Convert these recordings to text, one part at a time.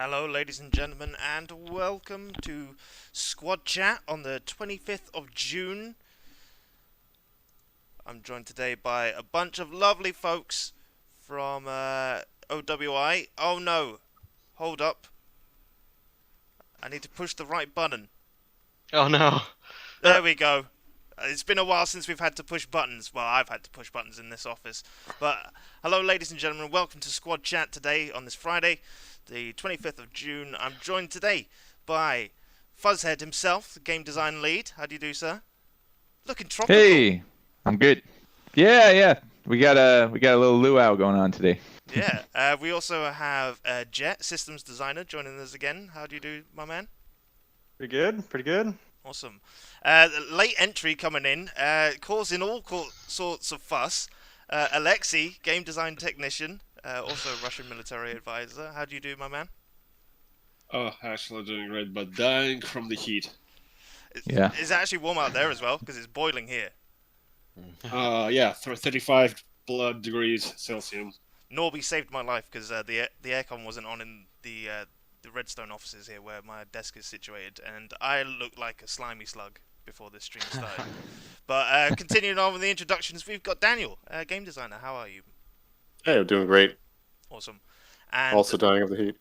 Hello, ladies and gentlemen, and welcome to Squad Chat on the 25th of June. I'm joined today by a bunch of lovely folks from OWI. Oh no, hold up. I need to push the right button. Oh no. There we go. It's been a while since we've had to push buttons. Well, I've had to push buttons in this office. But hello, ladies and gentlemen. Welcome to Squad Chat today on this Friday, the 25th of June. I'm joined today by Fuzzhead himself, the game design lead. How do you do, sir? Looking tropical. Hey, I'm good. Yeah. We got a little luau going on today. Yeah. We also have Jet, systems designer, joining us again. How do you do, my man? Pretty good, pretty good. Awesome. Late entry coming in, causing all sorts of fuss. Alexei, game design technician, also Russian military advisor. How do you do, my man? Oh, actually doing great, but dying from the heat. Yeah. It's actually warm out there as well, because it's boiling here. Yeah, 35 blood degrees Celsius. Norby saved my life, because the aircon wasn't on in the Redstone offices here, where my desk is situated, and I looked like a slimy slug before this stream started. But continuing on with the introductions, we've got Daniel, game designer. How are you? Hey, I'm doing great. Awesome. And Also dying of the heat.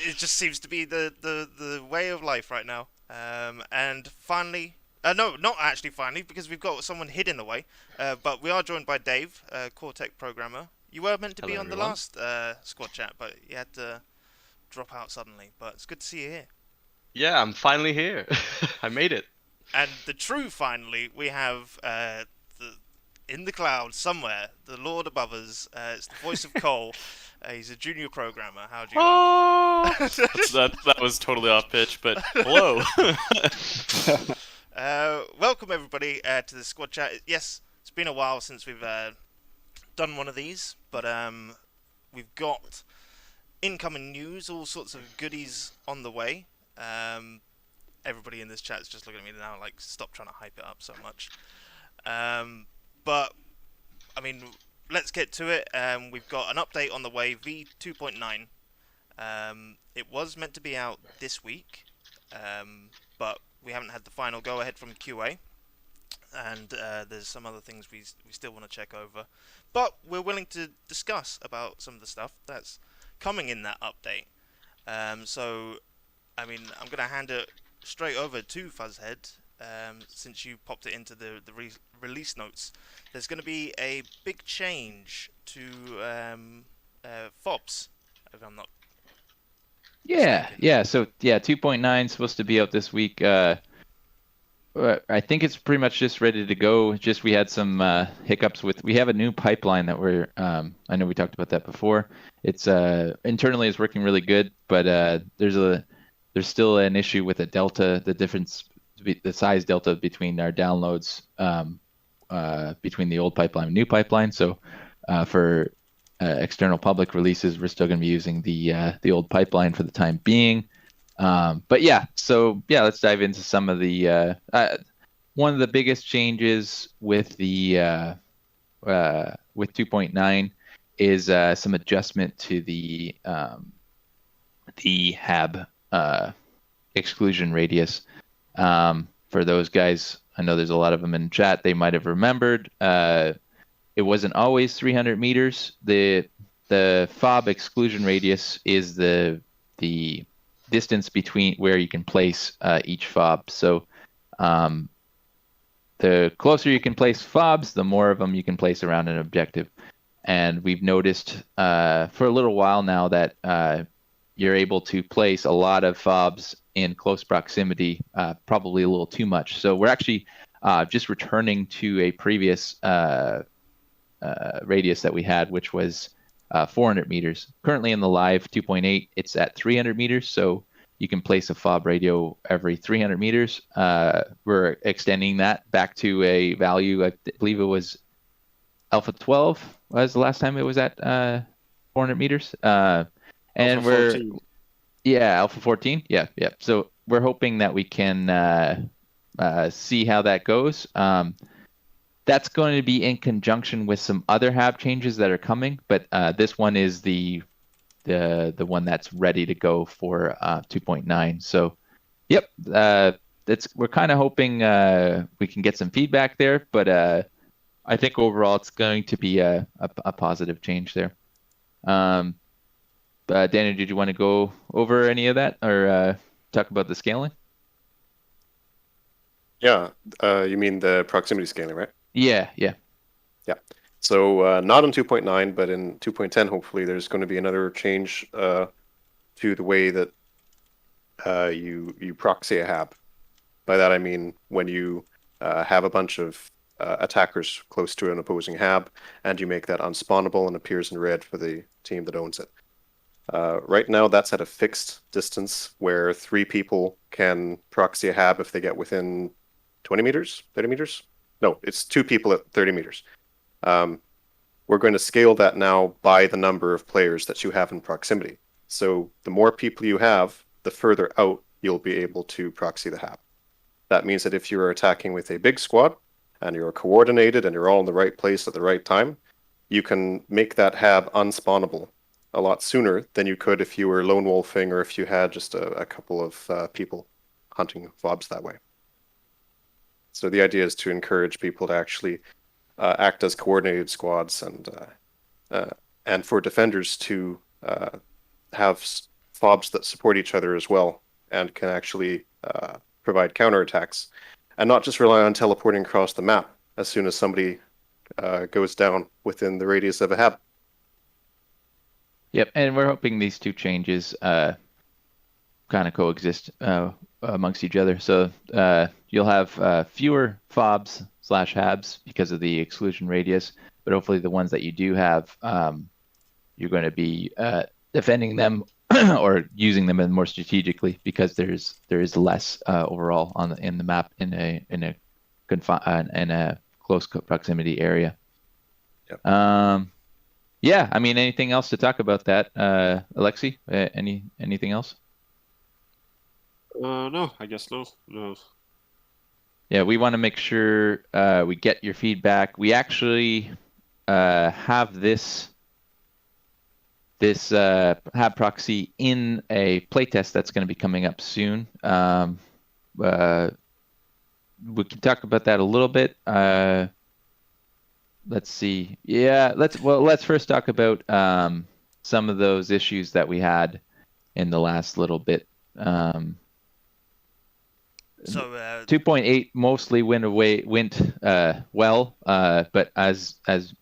it just seems to be the way of life right now. And finally, no, not actually finally, because we've got someone hidden away. But we are joined by Dave, core tech programmer. You were meant to be Hello, on the everyone. last squad chat, but you had to drop out suddenly. But it's good to see you here. Yeah, I'm finally here. I made it. And the true finally, we have in the clouds somewhere, the Lord above us. It's the voice of Cole. He's a junior programmer. How do you Oh, like? that was totally off pitch, but hello. Welcome everybody to the squad chat. Yes, it's been a while since we've done one of these, but we've got incoming news, all sorts of goodies on the way. Everybody in this chat is just looking at me now like, stop trying to hype it up so much. But I mean, let's get to it. We've got an update on the way, V2.9. It was meant to be out this week, but we haven't had the final go-ahead from QA, and there's some other things we still want to check over. But we're willing to discuss about some of the stuff that's coming in that update. So, I mean, I'm going to hand it straight over to Fuzzhead, since you popped it into the release notes. There's going to be a big change to fobs, if I'm not Yeah. mistaken. Yeah. So yeah, 2.9 is supposed to be out this week. I think it's pretty much just ready to go. Just we had some hiccups with. We have a new pipeline that we're. I know we talked about that before. It's internally is working really good, but there's still an issue with the delta, the difference, the size delta between our downloads between the old pipeline and new pipeline. So for external public releases, we're still going to be using the old pipeline for the time being. But yeah, so yeah, let's dive into some of the one of the biggest changes with the with 2.9 is some adjustment to the HAB exclusion radius. For those guys, I know there's a lot of them in chat. They might have remembered it wasn't always 300 meters. The fob exclusion radius is the distance between where you can place each fob. So the closer you can place fobs, the more of them you can place around an objective. And we've noticed for a little while now that you're able to place a lot of fobs in close proximity, probably a little too much. So we're actually just returning to a previous radius that we had, which was 400 meters. Currently in the live 2.8, it's at 300 meters, so you can place a fob radio every 300 meters. We're extending that back to a value, I believe it was Alpha 12 was the last time it was at 400 meters. And Alpha we're 14. yeah, Alpha 14. Yeah. So we're hoping that we can see how that goes. That's going to be in conjunction with some other HAB changes that are coming, but this one is the the one that's ready to go for 2.9. So, yep, we're kind of hoping we can get some feedback there, but I think overall it's going to be a positive change there. Daniel, did you want to go over any of that or talk about the scaling? Yeah, you mean the proximity scaling, right? Yeah. So not on 2.9, but in 2.10, hopefully, there's going to be another change to the way that you proxy a hab. By that I mean when you have a bunch of attackers close to an opposing hab, and you make that unspawnable and appears in red for the team that owns it. Right now, that's at a fixed distance where 3 people can proxy a hab if they get within 20 meters, 30 meters? No, it's 2 people at 30 meters. We're going to scale that now by the number of players that you have in proximity. So the more people you have, the further out you'll be able to proxy the hab. That means that if you're attacking with a big squad and you're coordinated and you're all in the right place at the right time, you can make that hab unspawnable a lot sooner than you could if you were lone wolfing or if you had just a couple of people hunting fobs that way. So the idea is to encourage people to actually act as coordinated squads and for defenders to have fobs that support each other as well and can actually provide counterattacks and not just rely on teleporting across the map as soon as somebody goes down within the radius of a hab. Yep, and we're hoping these two changes kind of coexist amongst each other. So you'll have fewer fobs / habs because of the exclusion radius, but hopefully the ones that you do have, you're going to be defending them or using them more strategically because there is less overall in the map in a close proximity area. Yep. Yeah, I mean, anything else to talk about that, Alexi? Anything else? No, I guess no. No. Yeah, we want to make sure we get your feedback. We actually have this hab proxy in a playtest that's going to be coming up soon. We can talk about that a little bit. Let's see. Yeah, let's first talk about some of those issues that we had in the last little bit. So 2.8 mostly went well, but as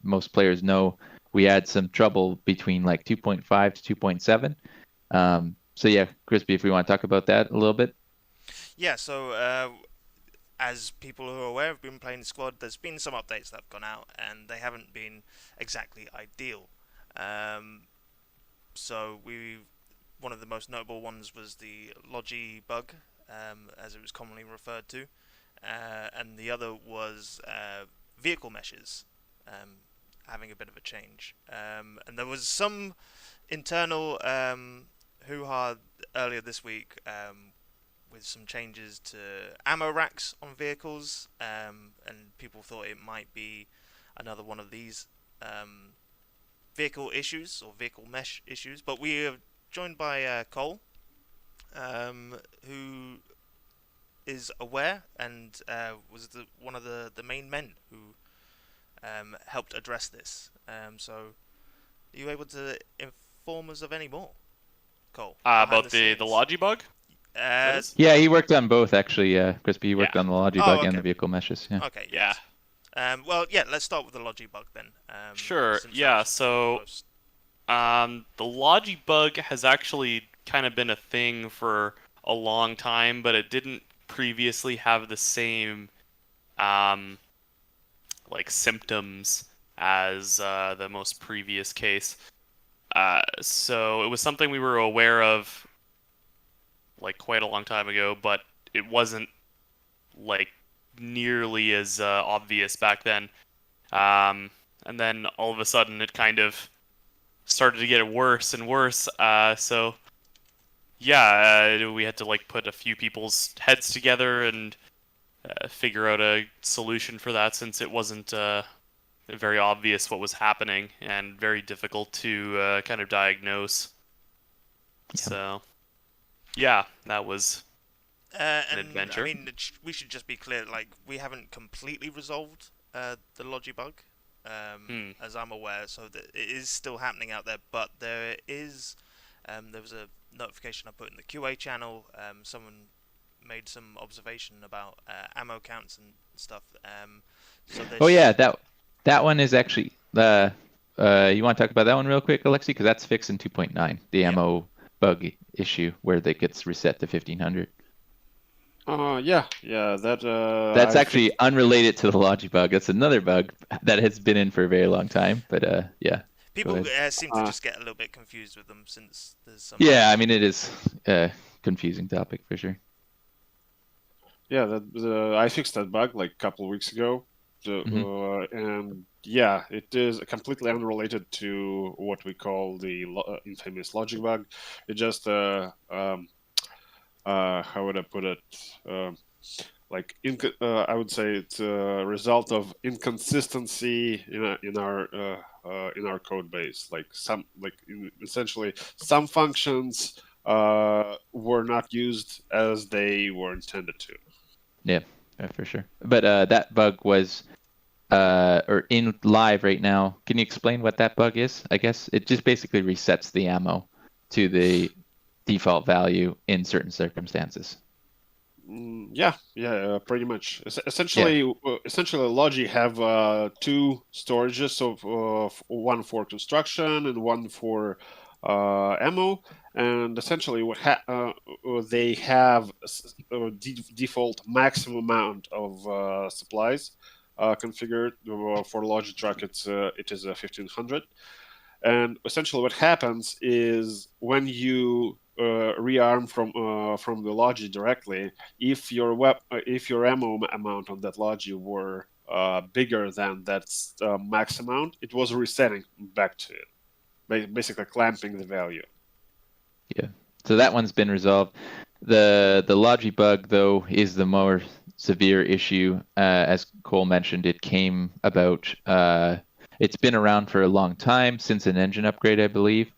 most players know, we had some trouble between like 2.5 to 2.7. So yeah, Crispy, if we want to talk about that a little bit. yeah, so as people who are aware have been playing Squad, there's been some updates that have gone out, and they haven't been exactly ideal. So one of the most notable ones was the Logi bug, as it was commonly referred to, and the other was vehicle meshes having a bit of a change. And there was some internal hoo-ha earlier this week with some changes to ammo racks on vehicles, and people thought it might be another one of these vehicle issues or vehicle mesh issues. But we are joined by Cole, who is aware and was one of the main men who helped address this. So, are you able to inform us of any more, Cole? About the Logi bug? Yeah, he worked on both actually. Crispy, he worked on the Logi bug and okay. the vehicle meshes. Yeah. Okay. Yeah. Well, yeah. Let's start with the Logi bug then. Sure. since Yeah. that's So, close. the Logi bug has actually kind of been a thing for a long time, but it didn't previously have the same like symptoms as the most previous case. So it was something we were aware of like quite a long time ago, but it wasn't like nearly as obvious back then. And then all of a sudden it kind of started to get worse and worse. So yeah, we had to like put a few people's heads together and figure out a solution for that, since it wasn't very obvious what was happening and very difficult to kind of diagnose. So, yeah, that was an And adventure. I mean, we should just be clear. Like, we haven't completely resolved the logi bug, as I'm aware. So that it is still happening out there. But there is, there was a notification I put in the QA channel. Someone made some observation about ammo counts and stuff. So Oh yeah, that one is actually you want to talk about that one real quick, Alexi? Because that's fixed in 2.9, the Yep. ammo bug issue where that gets reset to 1500. Yeah, that That's I actually unrelated to the logi bug. That's another bug that has been in for a very long time. But yeah. people ahead. seem to just get a little bit confused with them since there's some. Yeah, I mean it is a confusing topic for sure. Yeah, I fixed that bug like a couple of weeks ago, and yeah, it is completely unrelated to what we call the infamous logic bug. It just how would I put it? I would say it's a result of inconsistency in our code base. Essentially some functions were not used as they were intended to. Yeah, for sure. But that bug was or in live right now. Can you explain what that bug is? I guess it just basically resets the ammo to the default value in certain circumstances. Yeah, pretty much. Essentially, Logi have two storages, so one for construction and one for ammo. And essentially, they have default maximum amount of supplies configured for Logi truck. It is 1500. And essentially, what happens is when you rearm from the logi directly, if your ammo amount on that logi were bigger than that max amount, it was resetting back to it, basically clamping the value. Yeah. So that one's been resolved. The logi bug though is the more severe issue. As Cole mentioned, it came about. It's been around for a long time, since an engine upgrade, I believe,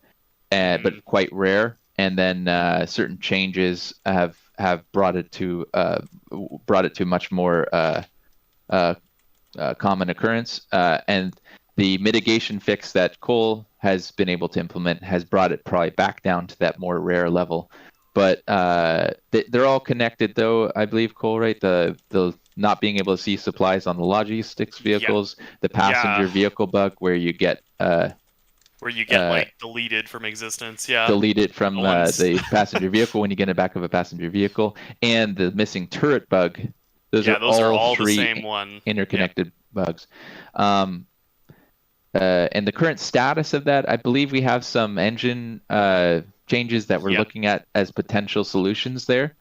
but quite rare. And then certain changes have brought it to much more common occurrence. And the mitigation fix that Cole has been able to implement has brought it probably back down to that more rare level. But they're all connected, though, I believe, Cole, right? The not being able to see supplies on the logistics vehicles, the passenger vehicle bug where you get like deleted from existence, deleted from the passenger vehicle when you get in the back of a passenger vehicle, and the missing turret bug. Those are all three the same one. interconnected bugs. And the current status of that, I believe we have some engine changes that we're looking at as potential solutions there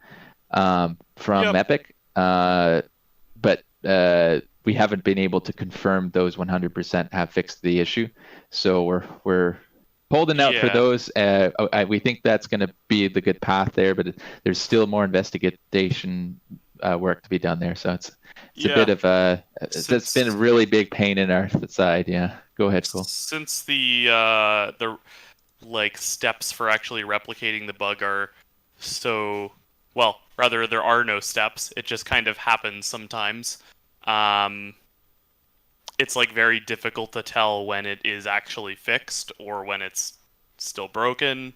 from Epic. But we haven't been able to confirm those 100% have fixed the issue. So we're holding out for those. We think that's going to be the good path there, but there's still more investigation work to be done there. So it's a bit of it's been a really big pain in our side. Yeah, go ahead, Cole. Since the steps for actually replicating the bug are rather there are no steps. It just kind of happens sometimes. It's very difficult to tell when it is actually fixed or when it's still broken.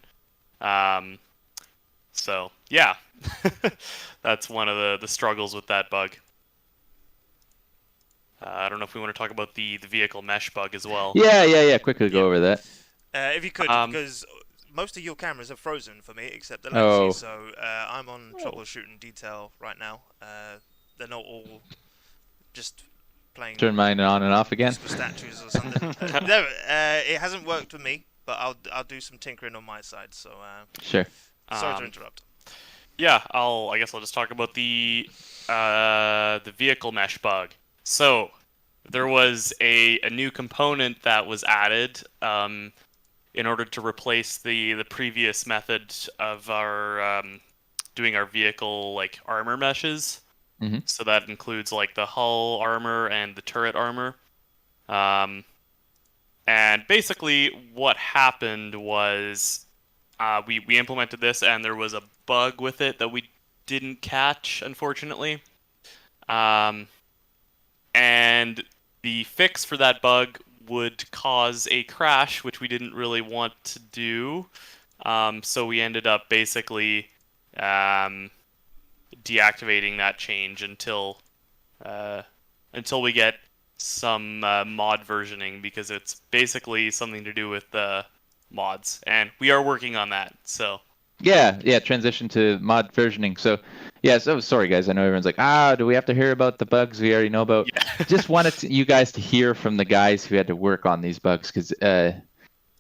So yeah, that's one of the struggles with that bug. I don't know if we want to talk about the vehicle mesh bug as well. Yeah. Quickly go over that. If you could, because most of your cameras are frozen for me, except Alexi, so I'm on troubleshooting detail right now. They're not all just playing. Turn mine on and off again. Statues or something. No, it hasn't worked with me, but I'll do some tinkering on my side. So sure. Sorry to interrupt. Yeah, I guess I'll just talk about the vehicle mesh bug. So there was a new component that was added in order to replace the previous method of our doing our vehicle armor meshes. Mm-hmm. So that includes the hull armor and the turret armor. And basically what happened was we implemented this, and there was a bug with it that we didn't catch, unfortunately. And the fix for that bug would cause a crash, which we didn't really want to do. So we ended up basically deactivating that change until we get some mod versioning, because it's basically something to do with the mods, and we are working on that. So Yeah, transition to mod versioning. So, yeah, so sorry guys, I know everyone's like, do we have to hear about the bugs we already know about? yeah. Just wanted you guys to hear from the guys who had to work on these bugs, because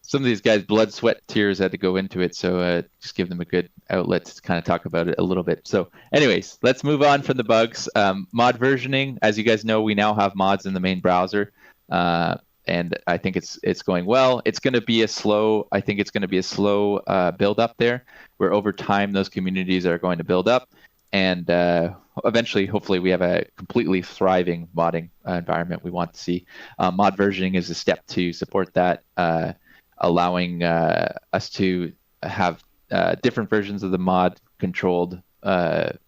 some of these guys, blood, sweat, tears had to go into it. So just give them a good outlet to kind of talk about it a little bit. So anyways, let's move on from the bugs. Mod versioning, as you guys know, we now have mods in the main browser. And I think it's going well. It's going to be a slow build up there, where over time those communities are going to build up, and eventually, hopefully, we have a completely thriving modding environment we want to see. Mod versioning is a step to support that, allowing us to have different versions of the mod controlled, so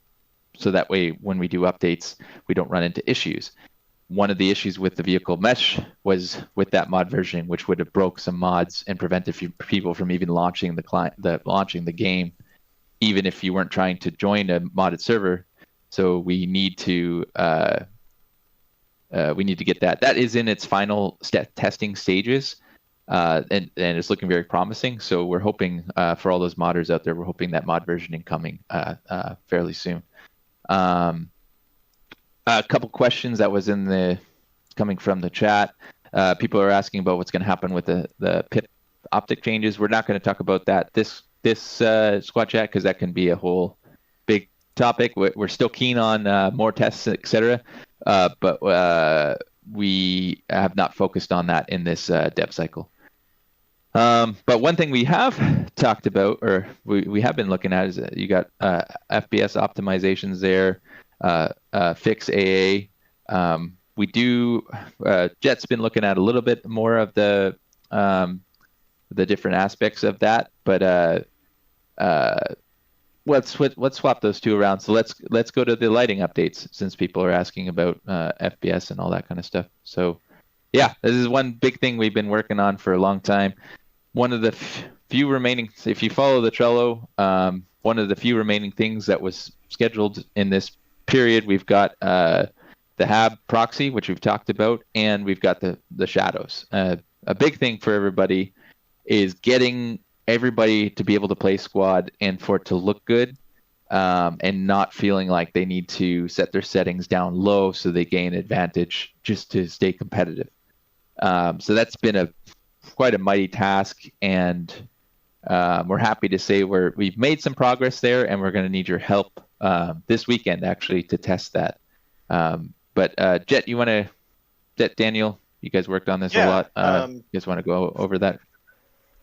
that way when we do updates, we don't run into issues. One of the issues with the vehicle mesh was with that mod version, which would have broke some mods and prevented people from even launching the game, even if you weren't trying to join a modded server. So we need to get that. That is in its final testing stages, and it's looking very promising. So we're hoping for all those modders out there, we're hoping that mod versioning coming fairly soon. A couple questions that was coming from the chat. People are asking about what's going to happen with the pip optic changes. We're not going to talk about that this SquadChat, because that can be a whole big topic. We're still keen on more tests, etc. But we have not focused on that in this dev cycle. But one thing we have talked about, or we have been looking at, is you got FPS optimizations there. Fix AA. We do. Jet's been looking at a little bit more of the different aspects of that, but let's swap those two around. So let's go to the lighting updates, since people are asking about FPS and all that kind of stuff. So yeah, this is one big thing we've been working on for a long time. One of the few remaining, if you follow the Trello, one of the few remaining things that was scheduled in this period, we've got the HAB proxy, which we've talked about, and we've got the shadows. A big thing for everybody is getting everybody to be able to play squad and for it to look good, and not feeling like they need to set their settings down low so they gain advantage just to stay competitive. So that's been quite a mighty task, and we're happy to say we've made some progress there, and we're going to need your help this weekend actually to test that. But Jet, Daniel, you guys worked on this a lot. You guys want to go over that?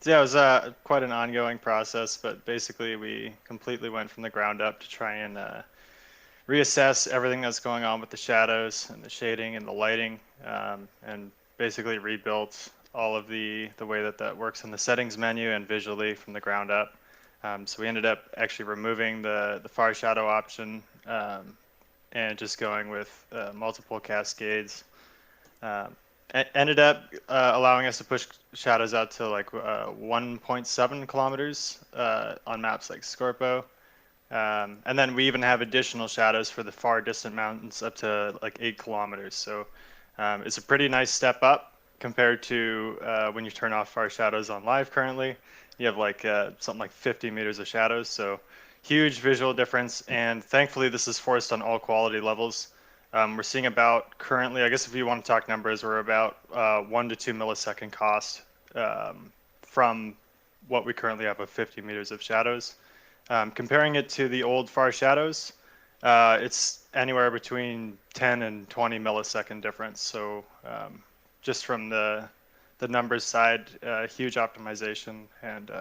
Yeah, it was quite an ongoing process, but basically we completely went from the ground up to try and reassess everything that's going on with the shadows and the shading and the lighting, and basically rebuilt all of the way that works in the settings menu and visually from the ground up. So we ended up actually removing the far shadow option, and just going with multiple cascades. Ended up allowing us to push shadows out to like 1.7 kilometers on maps like Scorpo. And then we even have additional shadows for the far distant mountains up to like 8 kilometers. So it's a pretty nice step up compared to when you turn off far shadows on live currently. You have like something like 50 meters of shadows. So huge visual difference. And thankfully this is forced on all quality levels. We're seeing about currently, I guess if you want to talk numbers, we're about 1 to 2 millisecond cost from what we currently have of 50 meters of shadows. Comparing it to the old far shadows, it's anywhere between 10 and 20 millisecond difference. So just from the numbers side, huge optimization and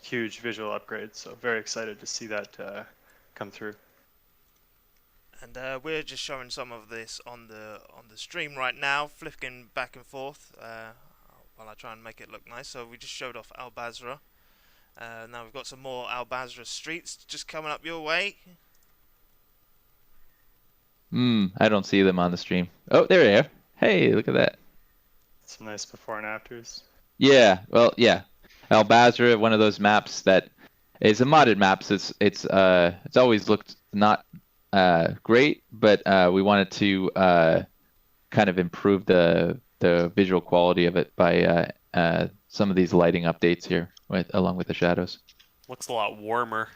huge visual upgrade. So very excited to see that come through. And we're just showing some of this on the stream right now, flicking back and forth while I try and make it look nice. So we just showed off Al Basra. Now we've got some more Al-Basra streets just coming up your way. I don't see them on the stream. Oh, there they are. Hey, look at that. Some nice before and afters. Yeah, well, yeah. Al-Basra, one of those maps that is a modded map. So it's always looked not great, but we wanted to kind of improve the visual quality of it by some of these lighting updates here, along with the shadows. Looks a lot warmer.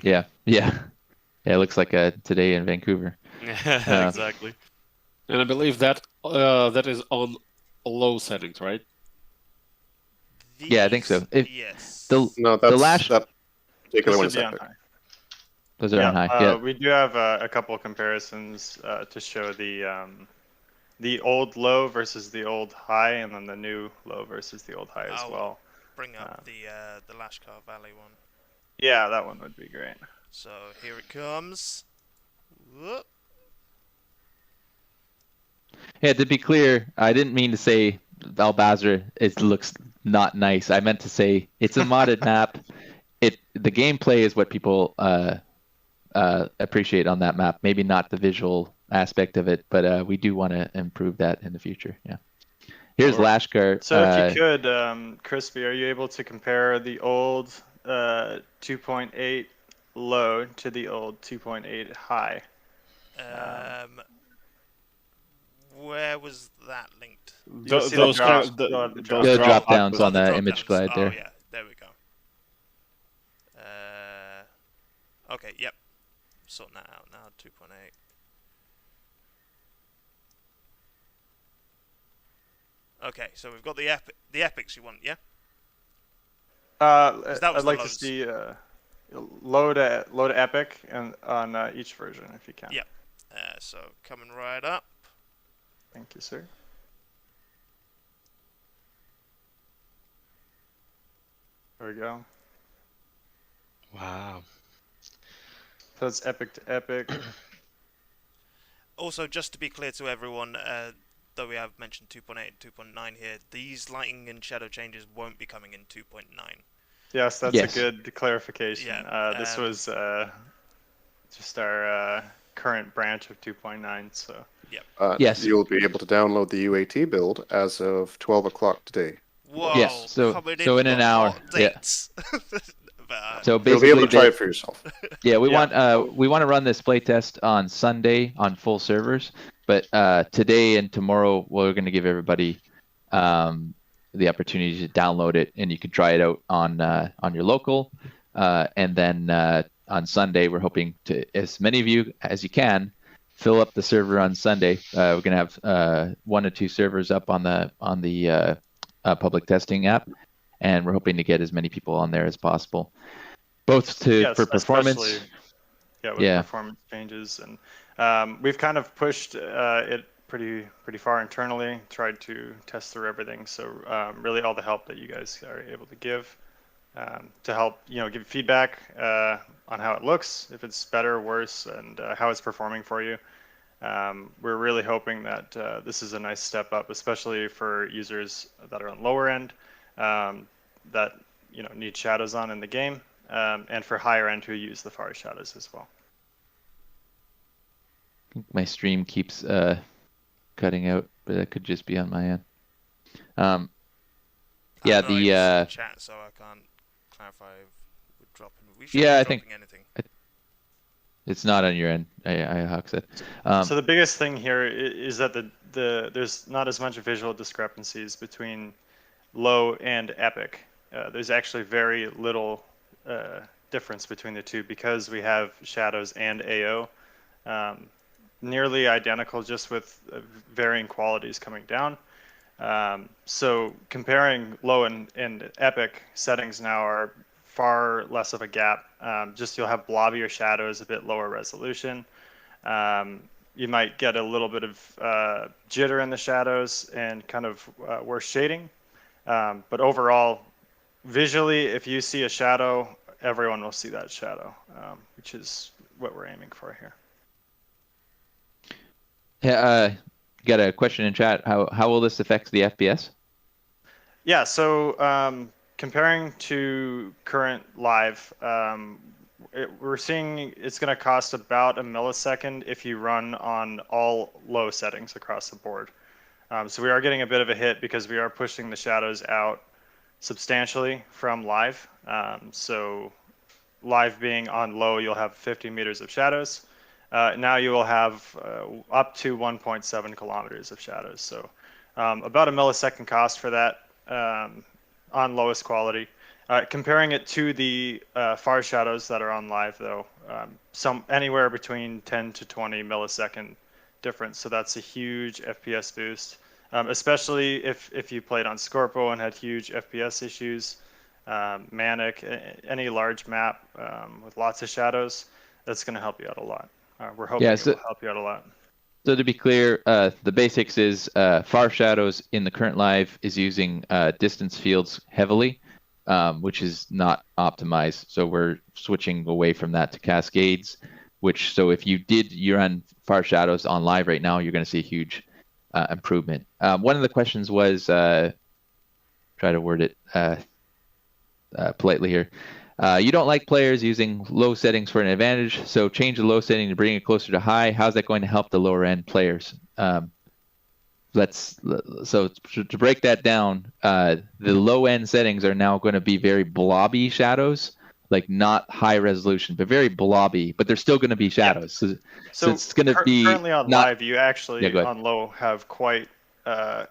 Yeah. It looks like today in Vancouver. Yeah, exactly. And I believe that that is on low settings, right? Yeah, I think so. Yes. No, The that's last- that particular This one would is be on epic. high. Those are on high. Yeah. We do have a couple of comparisons to show the old low versus the old high, and then the new low versus the old high as I'll well. Bring up the Lashkar Valley one. Yeah, that one would be great. So here it comes. Whoop. Yeah, to be clear, I didn't mean to say Al-Basra looks not nice. I meant to say it's a modded map. The gameplay is what people appreciate on that map. Maybe not the visual aspect of it, but we do want to improve that in the future. Yeah. Here's Lashkar. So if you could, Crispy, are you able to compare the old 2.8 low to the old 2.8 high? Where was that linked? You'll see Those the drops. kind- the- You'll have the those drops. The drop drop downs outputs. on the drop image downs. glide there. Oh yeah, there we go. Okay, yep. Sorting that out now. 2.8. Okay, so we've got the epics you want, yeah? that was I'd the like to lows. see low to epic and on each version if you can. Yeah. So coming right up. Thank you, sir. There we go. Wow. So it's epic to epic. Also, just to be clear to everyone, though we have mentioned 2.8 and 2.9 here, these lighting and shadow changes won't be coming in 2.9. Yes, that's Yes. a good clarification. Yeah, This was just our current branch of 2.9. So Yes. You'll be able to download the UAT build as of 12 o'clock today. Whoa, Yes, so- coming so in with an the hour, hot yeah. dates. But, So You'll basically, be able to try it for yourself. yeah, we Yeah. want to run this playtest on Sunday on full servers, but today and tomorrow we're going to give everybody the opportunity to download it, and you can try it out on your local, and then on Sunday we're hoping to, as many of you as you can, fill up the server on Sunday. We're going to have 1 or 2 servers up on the public testing app, and we're hoping to get as many people on there as possible, both yes, for performance. especially, with Yeah. performance changes, and we've kind of pushed it pretty far internally. Tried to test through everything. So really, all the help that you guys are able to give to help give feedback on how it looks, if it's better or worse, and how it's performing for you. We're really hoping that this is a nice step up, especially for users that are on lower end, that need shadows on in the game, and for higher end who use the far shadows as well. My stream keeps cutting out, but that could just be on my end. Yeah, I'm not able to see the chat, so I can't clarify if we're dropping. We shouldn't Yeah, be I think- dropping anything. it's not on your end. I Hawk said. So the biggest thing here is that there's not as much visual discrepancies between low and epic. There's actually very little difference between the two because we have shadows and AO. Nearly identical, just with varying qualities coming down. So comparing low and epic settings now are far less of a gap. Just you'll have blobbier shadows, a bit lower resolution. You might get a little bit of jitter in the shadows and kind of worse shading. But overall, visually, if you see a shadow, everyone will see that shadow, which is what we're aiming for here. Yeah, got a question in chat. How will this affect the FPS? Yeah, so comparing to current live, we're seeing it's going to cost about a millisecond if you run on all low settings across the board. So we are getting a bit of a hit because we are pushing the shadows out substantially from live. So live being on low, you'll have 50 meters of shadows. Now you will have up to 1.7 kilometers of shadows. So about a millisecond cost for that on lowest quality. Comparing it to the far shadows that are on live, though, anywhere between 10 to 20 millisecond difference. So that's a huge FPS boost, especially if you played on Scorpo and had huge FPS issues. Manic, any large map with lots of shadows, that's going to help you out a lot. We're hoping it will help you out a lot. So to be clear, the basics is far shadows in the current live is using distance fields heavily, which is not optimized. So we're switching away from that to cascades, so if you run far shadows on live right now, you're going to see a huge improvement. One of the questions was, try to word it politely here. You don't like players using low settings for an advantage, so change the low setting to bring it closer to high. How's that going to help the lower end players? To break that down, the low end settings are now going to be very blobby shadows, like not high resolution, but very blobby, but they're still going to be shadows. Yeah. So it's going to be currently on live. You actually on low have quite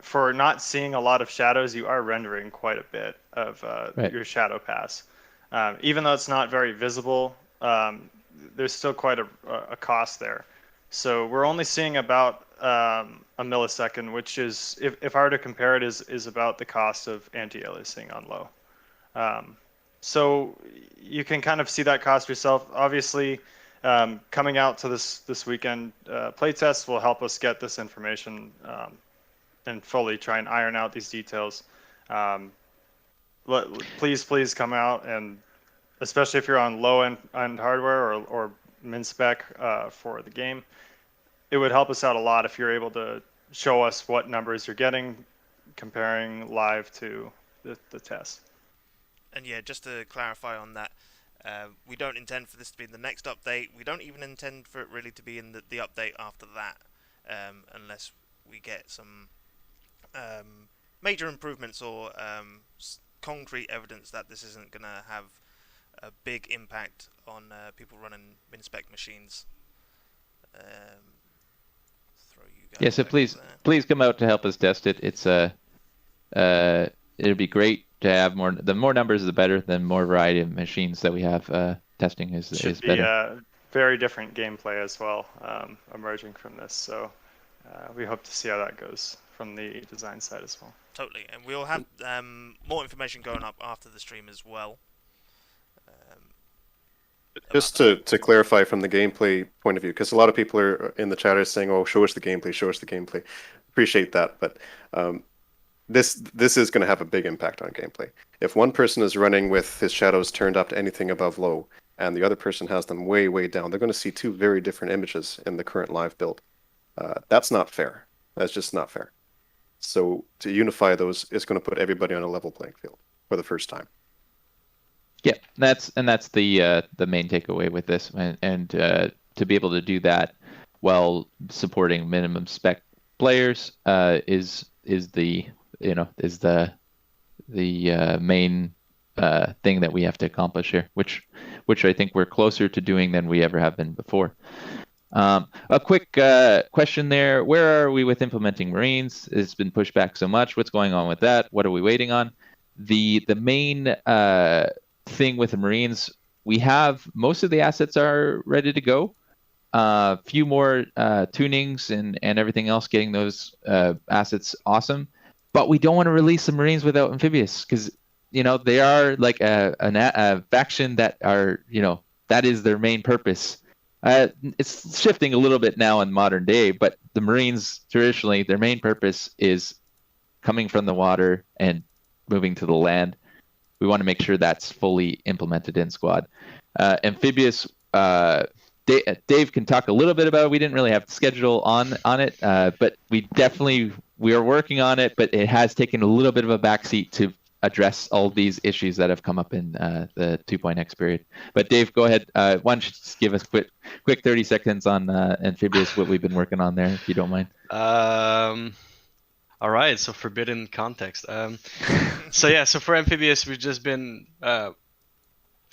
for not seeing a lot of shadows. You are rendering quite a bit of your shadow pass. Even though it's not very visible, there's still quite a cost there. So we're only seeing about a millisecond, which is, if I were to compare it, is about the cost of anti-aliasing on low. So you can kind of see that cost yourself. Obviously, coming out to this weekend, playtest will help us get this information and fully try and iron out these details. Please come out, and especially if you're on low end hardware or min spec for the game, it would help us out a lot if you're able to show us what numbers you're getting comparing live to the test. And yeah, just to clarify on that, we don't intend for this to be in the next update. We don't even intend for it really to be in the update after that, unless we get some major improvements or concrete evidence that this isn't going to have a big impact on people running min-spec machines. Yeah, so please come out to help us test it. It's it'd be great to have more. The more numbers, the better. The more variety of machines that we have testing is better. Should be very different gameplay as well emerging from this. So we hope to see how that goes from the design side as well. Totally, and we'll have more information going up after the stream as well. Just to clarify from the gameplay point of view, because a lot of people are in the chat are saying, "Oh, show us the gameplay, show us the gameplay." Appreciate that, but this is going to have a big impact on gameplay. If one person is running with his shadows turned up to anything above low, and the other person has them way down, they're going to see two very different images in the current live build. That's not fair. That's just not fair. So to unify those is going to put everybody on a level playing field for the first time. Yeah, that's the main takeaway with this, and to be able to do that while supporting minimum spec players is the main thing that we have to accomplish here, which I think we're closer to doing than we ever have been before. A quick question there: where are we with implementing Marines? It's been pushed back so much. What's going on with that? What are we waiting on? The main thing with the Marines, we have most of the assets are ready to go. Few more tunings and everything else, getting those assets awesome. But we don't want to release the Marines without amphibious, because they are like a faction that are that is their main purpose. It's shifting a little bit now in modern day, but the Marines traditionally their main purpose is coming from the water and moving to the land. We want to make sure that's fully implemented in Squad. Amphibious, Dave can talk a little bit about it. We didn't really have the schedule on it, but we are working on it, but it has taken a little bit of a backseat address all these issues that have come up in the 2.x period. But Dave, go ahead. Why don't you just give us quick 30 seconds on amphibious, what we've been working on there, if you don't mind. All right, so forbidden context. So for amphibious, we've just been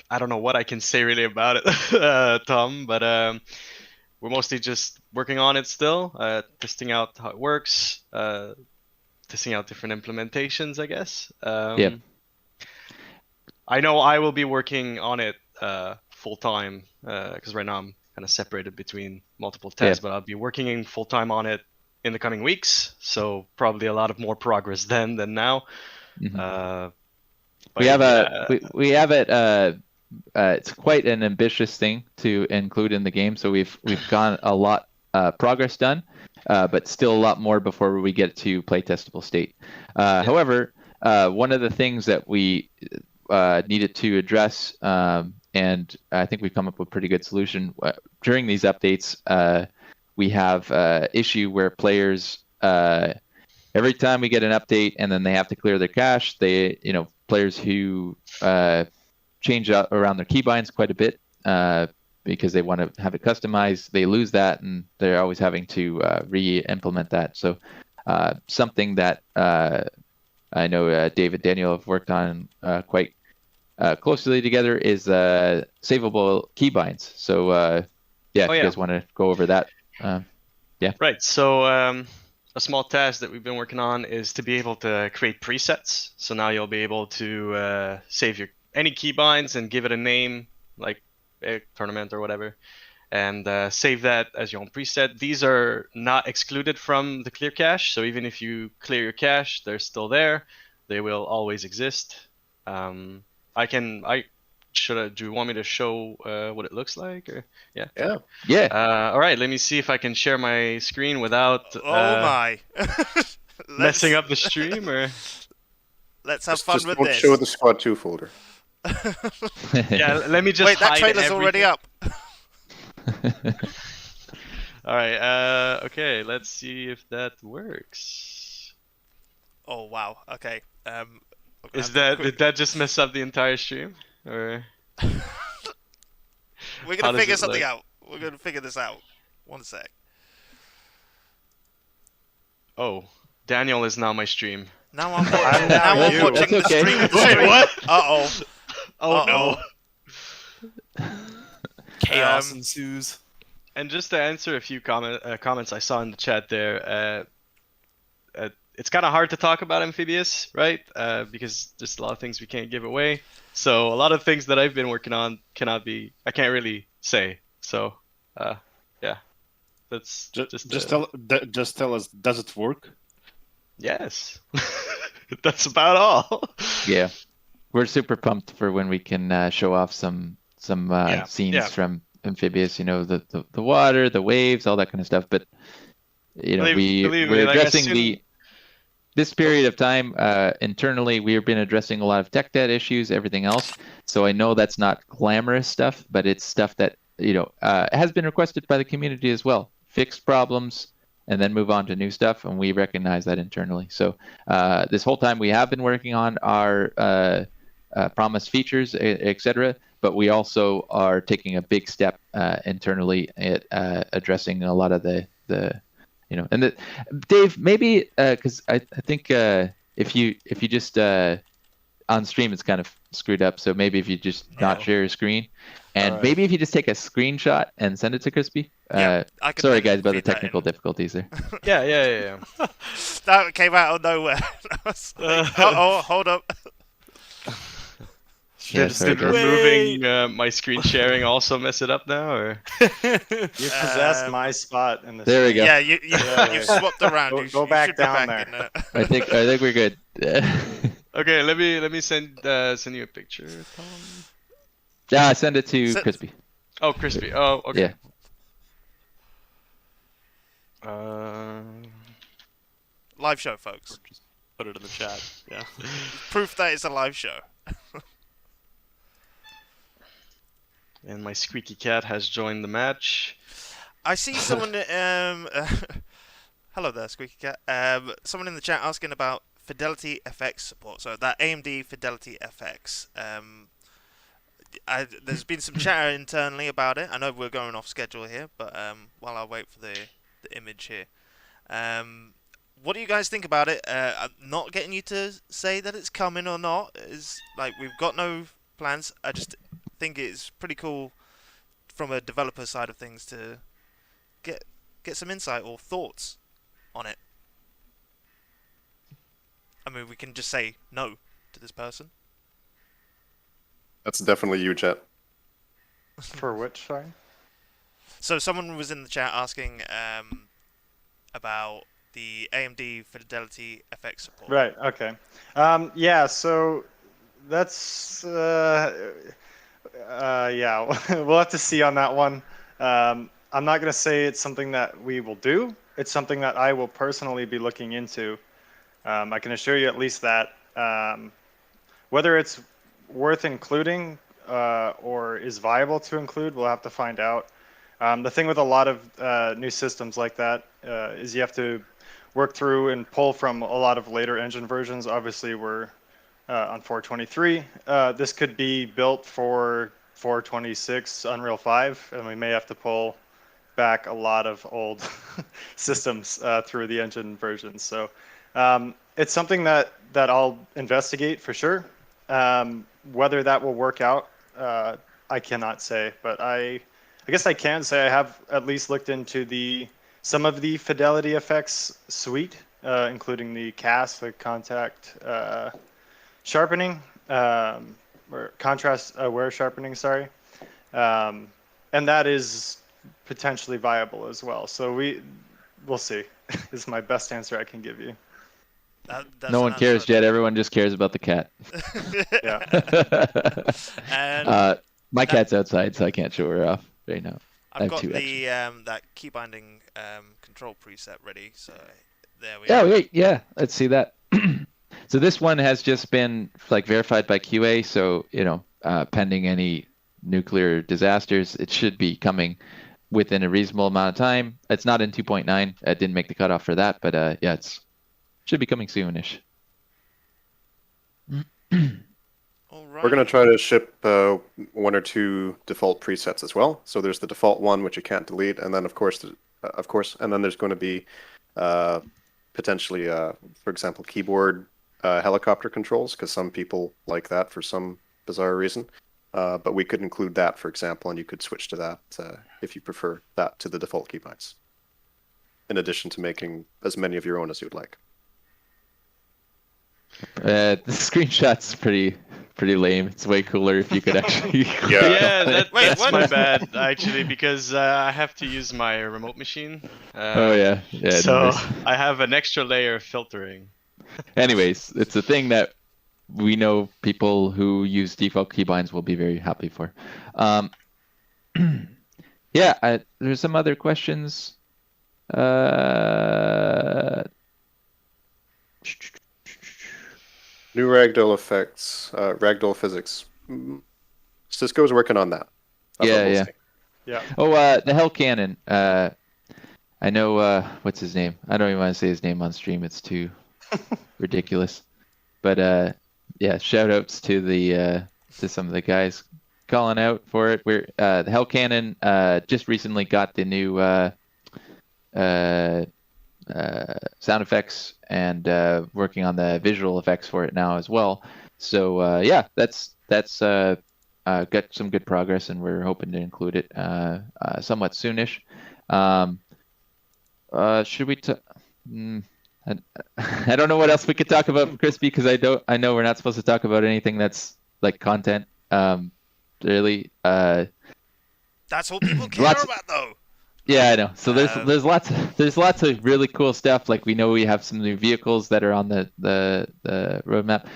I don't know what I can say really about it, Tom, but we're mostly just working on it still, testing out how it works, testing out different implementations, I guess. Yeah. I know I will be working on it full time because right now I'm kind of separated between multiple tests, but I'll be working full time on it in the coming weeks. So probably a lot of more progress then than now. Mm-hmm. We have it. It's quite an ambitious thing to include in the game. So we've gotten a lot progress done, but still a lot more before we get to play testable state. However, one of the things that we needed to address, and I think we've come up with a pretty good solution during these updates. We have an issue where players, every time we get an update and then they have to clear their cache, players who change around their keybinds quite a bit because they want to have it customized, they lose that and they're always having to re-implement that. So something that I know Dave and Daniel have worked on quite closely together is Savable keybinds. So if you guys want to go over that. Right. So a small task that we've been working on is to be able to create presets. So now you'll be able to save any keybinds and give it a name, like a tournament or whatever, and save that as your own preset. These are not excluded from the clear cache, so even if you clear your cache, they're still there. They will always exist. Do you want me to show what it looks like? Or all right, let me see if I can share my screen without messing up the stream. Or let's have fun with don't this. Show the Squad 2 folder. Let me just wait. That hide trailer's everything. already up. All right. Okay. Let's see if that works. Oh wow. Okay. Did that just mess up the entire stream? Or we're gonna figure something out. We're gonna figure this out. One sec. Oh, Daniel is now my stream. Now I'm watching the stream. Wait, what? Uh-oh. Oh no. Chaos ensues. And just to answer a few comments I saw in the chat there, it's kind of hard to talk about amphibious, right? Because there's a lot of things we can't give away. So a lot of things that I've been working on I can't really say. So that's just tell us, does it work? Yes. That's about all. Yeah, we're super pumped for when we can show off some scenes from amphibious. The water, the waves, all that kind of stuff. But we're addressing this period of time internally. We have been addressing a lot of tech debt issues, everything else. So I know that's not glamorous stuff, but it's stuff that has been requested by the community as well. Fix problems and then move on to new stuff, and we recognize that internally. So this whole time we have been working on our promised features, etc. But we also are taking a big step internally at addressing a lot of and Dave, maybe because I think if you just on stream it's kind of screwed up. So maybe if you just not share your screen, and maybe if you just take a screenshot and send it to Crispy. Sorry guys about the technical difficulties there. Yeah. That came out of nowhere. Hold up. Did removing my screen sharing also mess it up now, or you possessed my spot in the there we go. Yeah, you swapped around. Go back down there. I think we're good. Okay, let me send you a picture, Tom. Yeah, send it to Crispy. Oh, Crispy. Oh, okay. Yeah. Live show, folks. Just put it in the chat. Yeah. Proof that it's a live show. And my squeaky cat has joined the match. I see someone. Hello there, squeaky cat. Someone in the chat asking about Fidelity FX support. So that AMD Fidelity FX. There's been some chatter internally about it. I know we're going off schedule here, but while I wait for the image here, what do you guys think about it? I'm not getting you to say that it's coming or not. Is like we've got no plans. I just think it's pretty cool from a developer side of things to get some insight or thoughts on it. I mean, we can just say no to this person. That's definitely you, Jet. For which, sorry? So someone was in the chat asking about the AMD Fidelity FX support. Right. Okay. Yeah. So that's yeah. We'll have to see on that one. I'm not gonna say it's something that we will do. It's something that I will personally be looking into. I can assure you at least that whether it's worth including or is viable to include, we'll have to find out. The thing with a lot of new systems like that is you have to work through and pull from a lot of later engine versions. Obviously, we're on 423. This could be built for 426 Unreal 5, and we may have to pull back a lot of old systems through the engine versions. So it's something that I'll investigate for sure. Whether that will work out, I cannot say, but I guess I can say I have at least looked into some of the Fidelity effects suite, including the cast, the contact sharpening, or contrast aware sharpening, sorry. And that is potentially viable as well. So we'll see. Is my best answer I can give you. No one cares, Jet. Everyone just cares about the cat. Yeah. And my cat's outside, so I can't show her off right now. I've got two, the that key binding control preset ready, so there we Oh, are. wait, yeah, let's see that. So this one has just been like verified by QA, so pending any nuclear disasters, it should be coming within a reasonable amount of time. It's not in 2.9. It didn't make the cutoff for that, but yeah, it's should be coming soonish. All right. We're going to try to ship one or two default presets as well. So there's the default one, which you can't delete, and then of course, and then there's going to be potentially, for example, keyboard helicopter controls, because some people like that for some bizarre reason. But we could include that, for example, and you could switch to that if you prefer that to the default keybinds, in addition to making as many of your own as you'd like. The screenshot's pretty lame. It's way cooler if you could actually. Yeah, Wait, that's what? my bad actually, because I have to use my remote machine. Oh yeah. So Anyways. I have an extra layer of filtering. Anyways, it's a thing that we know people who use default keybinds will be very happy for. Yeah, there's some other questions. New ragdoll effects, ragdoll physics. Cisco's working on that. That's what we'll Yeah. see. Yeah. Oh, the Hell Cannon. I know, what's his name? I don't even want to say his name on stream. It's too ridiculous. But yeah, shout outs to some of the guys calling out for it. The Hell Cannon just recently got the new sound effects and working on the visual effects for it now as well. So yeah, that's got some good progress, and we're hoping to include it somewhat soonish. Should we? I don't know what else we could talk about, Crispy, because I know we're not supposed to talk about anything that's like content. Really. That's all people care about, though. Yeah, I know. So there's lots of really cool stuff. Like we know we have some new vehicles that are on the roadmap.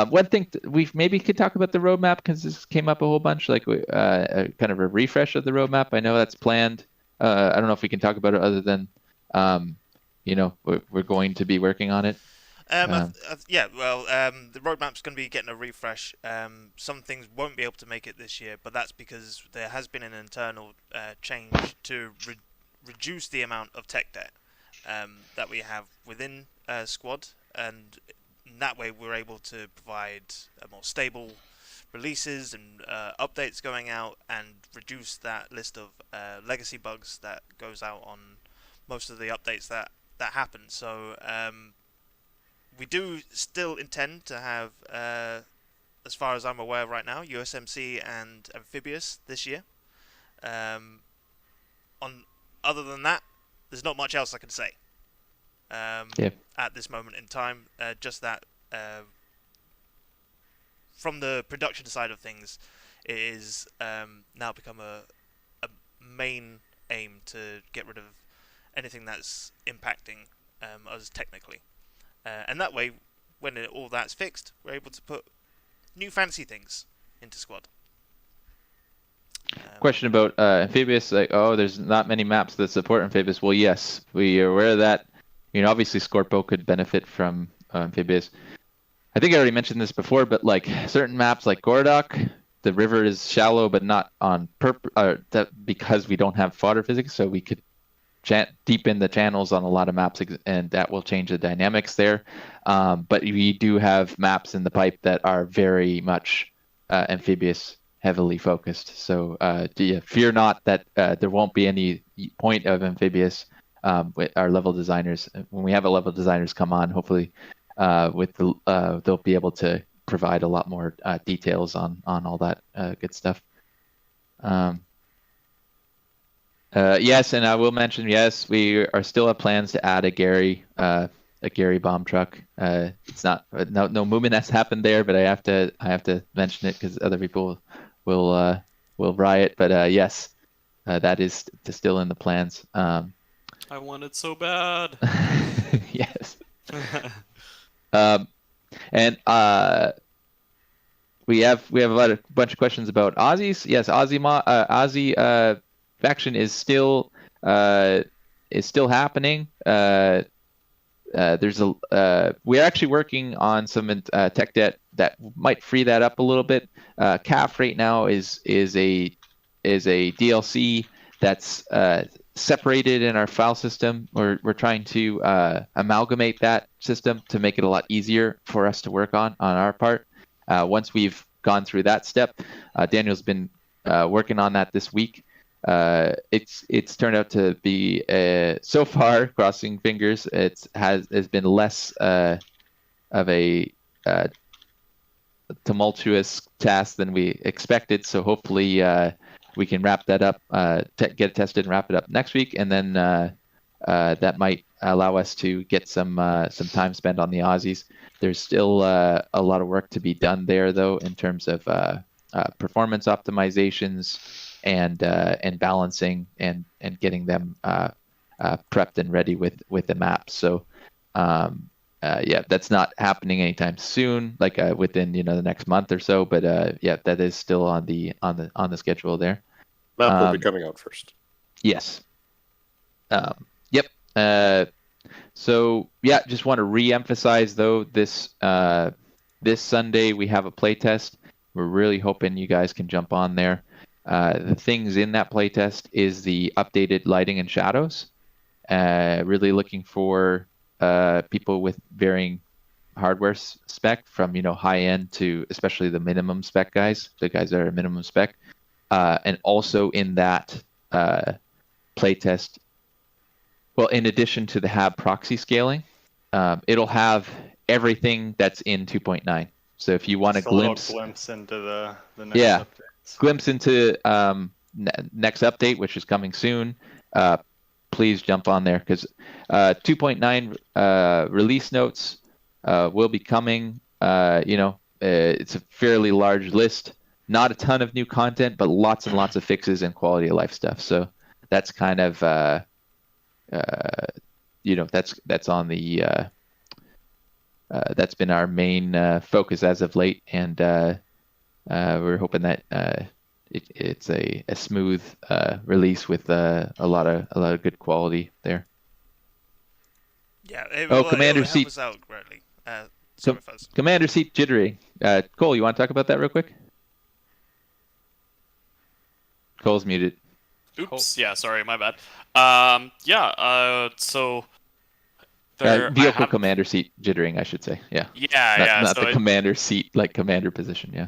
One thing we maybe could talk about the roadmap, because this came up a whole bunch. Like kind of a refresh of the roadmap. I know that's planned. I don't know if we can talk about it other than we're going to be working on it. Yeah, well, the roadmap's going to be getting a refresh. Some things won't be able to make it this year, but that's because there has been an internal change to reduce the amount of tech debt that we have within Squad, and in that way, we're able to provide a more stable releases and updates going out, and reduce that list of legacy bugs that goes out on most of the updates that happen. So we do still intend to have, as far as I'm aware right now, USMC and amphibious this year. Other than that, there's not much else I can say at this moment in time. Just that from the production side of things, it is now become a main aim to get rid of anything that's impacting us technically. And that way, when all that's fixed, we're able to put new fancy things into Squad. Question about amphibious, like, there's not many maps that support amphibious. Well, yes, we are aware of that. Obviously Scorpo could benefit from amphibious. I think I already mentioned this before, but like certain maps like Gordok, the river is shallow, but not on purpose, because we don't have fodder physics, so we could deepen the channels on a lot of maps, and that will change the dynamics there. But we do have maps in the pipe that are very much amphibious heavily focused. So fear not that there won't be any point of amphibious with our level designers. When we have a level designers come on, hopefully they'll be able to provide a lot more details on all that good stuff. Yes, and I will mention, yes, we are still have plans to add a Gary bomb truck. It's not no movement that's happened there, but I have to mention it because other people will riot. But yes, that is still in the plans. I want it so bad. Yes. And we have a bunch of questions about Aussies. Yes, Aussie faction is still happening. We're actually working on some tech debt that might free that up a little bit. CAF right now is a DLC that's separated in our file system. We're trying to amalgamate that system to make it a lot easier for us to work on our part. Once we've gone through that step, Daniel's been working on that this week. It's turned out to be so far, crossing fingers, has been less of a tumultuous task than we expected. So hopefully we can wrap that up, get it tested and wrap it up next week, and then that might allow us to get some time spent on the Aussies. There's still a lot of work to be done there, though, in terms of performance optimizations and balancing and getting them prepped and ready with the map. So that's not happening anytime soon, like within the next month or so. But that is still on the schedule there. Map will be coming out first. Yes. Yep. So yeah, just want to re-emphasize though this Sunday we have a playtest. We're really hoping you guys can jump on there. The things in that playtest is the updated lighting and shadows. Really looking for people with varying hardware spec, from high end to especially the minimum spec guys, the guys that are minimum spec, and also in that playtest. Well, in addition to the HAB proxy scaling, it'll have everything that's in 2.9. So if you want a glimpse into the next updates. Glimpse into next update, which is coming soon, please jump on there, because 2.9 release notes will be coming. It's a fairly large list, not a ton of new content, but lots and lots of fixes and quality of life stuff. So that's kind of that's on the that's been our main focus as of late, and we're hoping that it's a smooth release with a lot of good quality there. Yeah. Commander help seat. us out greatly. Commander seat jittery. Cole, you want to talk about that real quick? Cole's muted. Oops. Yeah, sorry, my bad. So I Vehicle have, commander seat jittering, I should say. Yeah. yeah. Not So the commander seat, like commander position. Yeah.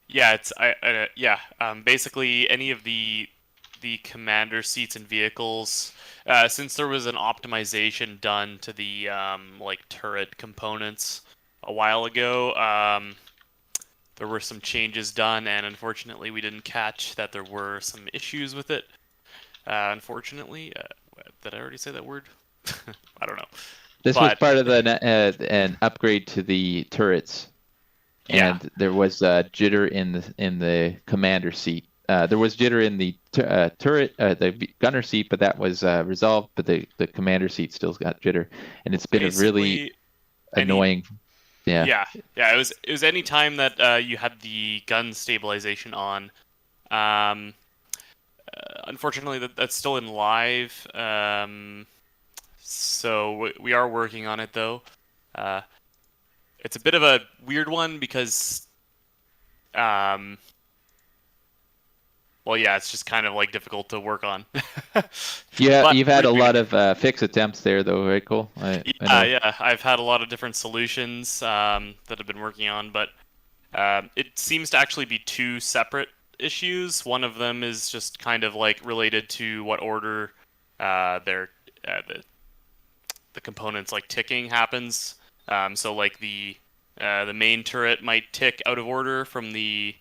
yeah, yeah. Basically, any of the commander seats and vehicles, since there was an optimization done to the like turret components a while ago, there were some changes done, and unfortunately, we didn't catch that there were some issues with it. Unfortunately, did I already say that word? I don't know. This was But part of an upgrade to the turrets, yeah, and there was jitter in the commander seat. There was jitter in the turret, the gunner seat, but that was resolved. But the commander seat still got jitter, and it's been a really basically annoying. Yeah. Yeah. It was any time that you had the gun stabilization on. Unfortunately, that's still in live. So we are working on it though. It's a bit of a weird one because, well, yeah, it's just kind of like difficult to work on. Yeah, But you've had a we're lot doing of fix attempts there, though, right, Cole? I it. know. Yeah. I've had a lot of different solutions that I've been working on, but it seems to actually be two separate issues. One of them is just kind of like related to what order their the components like ticking happens. So like the main turret might tick out of order from the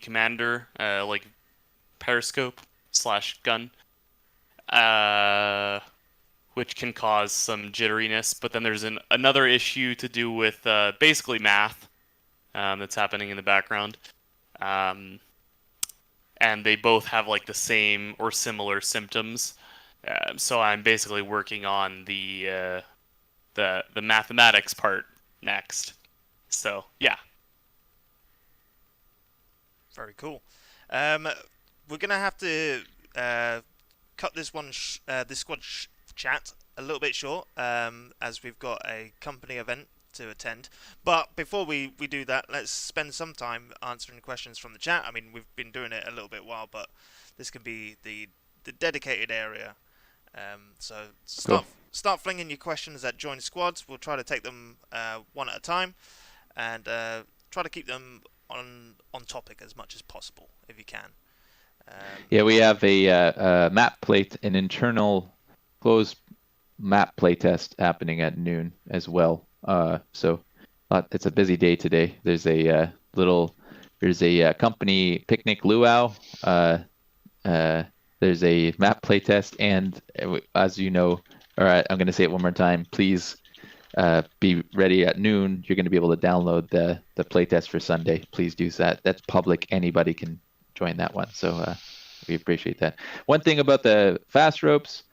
commander like periscope / gun, which can cause some jitteriness. But then there's another issue to do with basically math that's happening in the background. And they both have like the same or similar symptoms. So I'm basically working on the mathematics part next. So yeah. Very cool. We're gonna have to cut this this squad chat a little bit short, as we've got a company event to attend. But before we do that, let's spend some time answering questions from the chat. I mean, we've been doing it a little bit while, but this can be the dedicated area. So start flinging your questions at Join Squads. We'll try to take them one at a time, and try to keep them on topic as much as possible if you can. Yeah, we have a map plate, an internal closed map playtest happening at noon as well. So it's a busy day today. There's a company picnic luau. There's a map playtest, and as you know, all right, I'm going to say it one more time. Please be ready at noon. You're going to be able to download the playtest for Sunday. Please do that. That's public. Anybody can join that one. So we appreciate that. One thing about the fast ropes,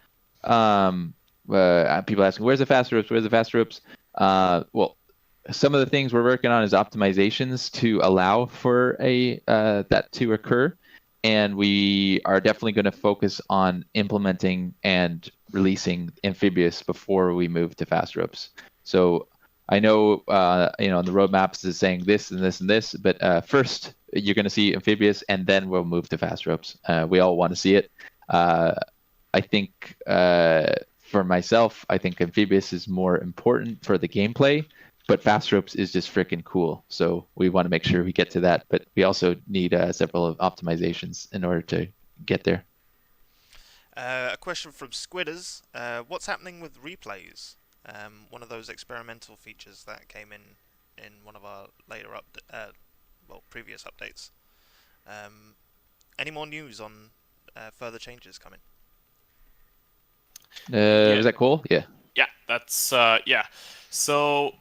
people asking, where's the fast ropes? Where's the fast ropes? Well, some of the things we're working on is optimizations to allow for that to occur. And we are definitely going to focus on implementing and releasing amphibious before we move to fast ropes. So I know, on the roadmaps is saying this and this and this, but first you're going to see amphibious, and then we'll move to fast ropes. We all want to see it. I think for myself, I think amphibious is more important for the gameplay, but fast ropes is just freaking cool. So we want to make sure we get to that, but we also need several optimizations in order to get there. A question from Squidders. What's happening with replays? One of those experimental features that came in one of our later previous updates. Any more news on further changes coming? Was that cool? Yeah. Yeah, that's yeah. So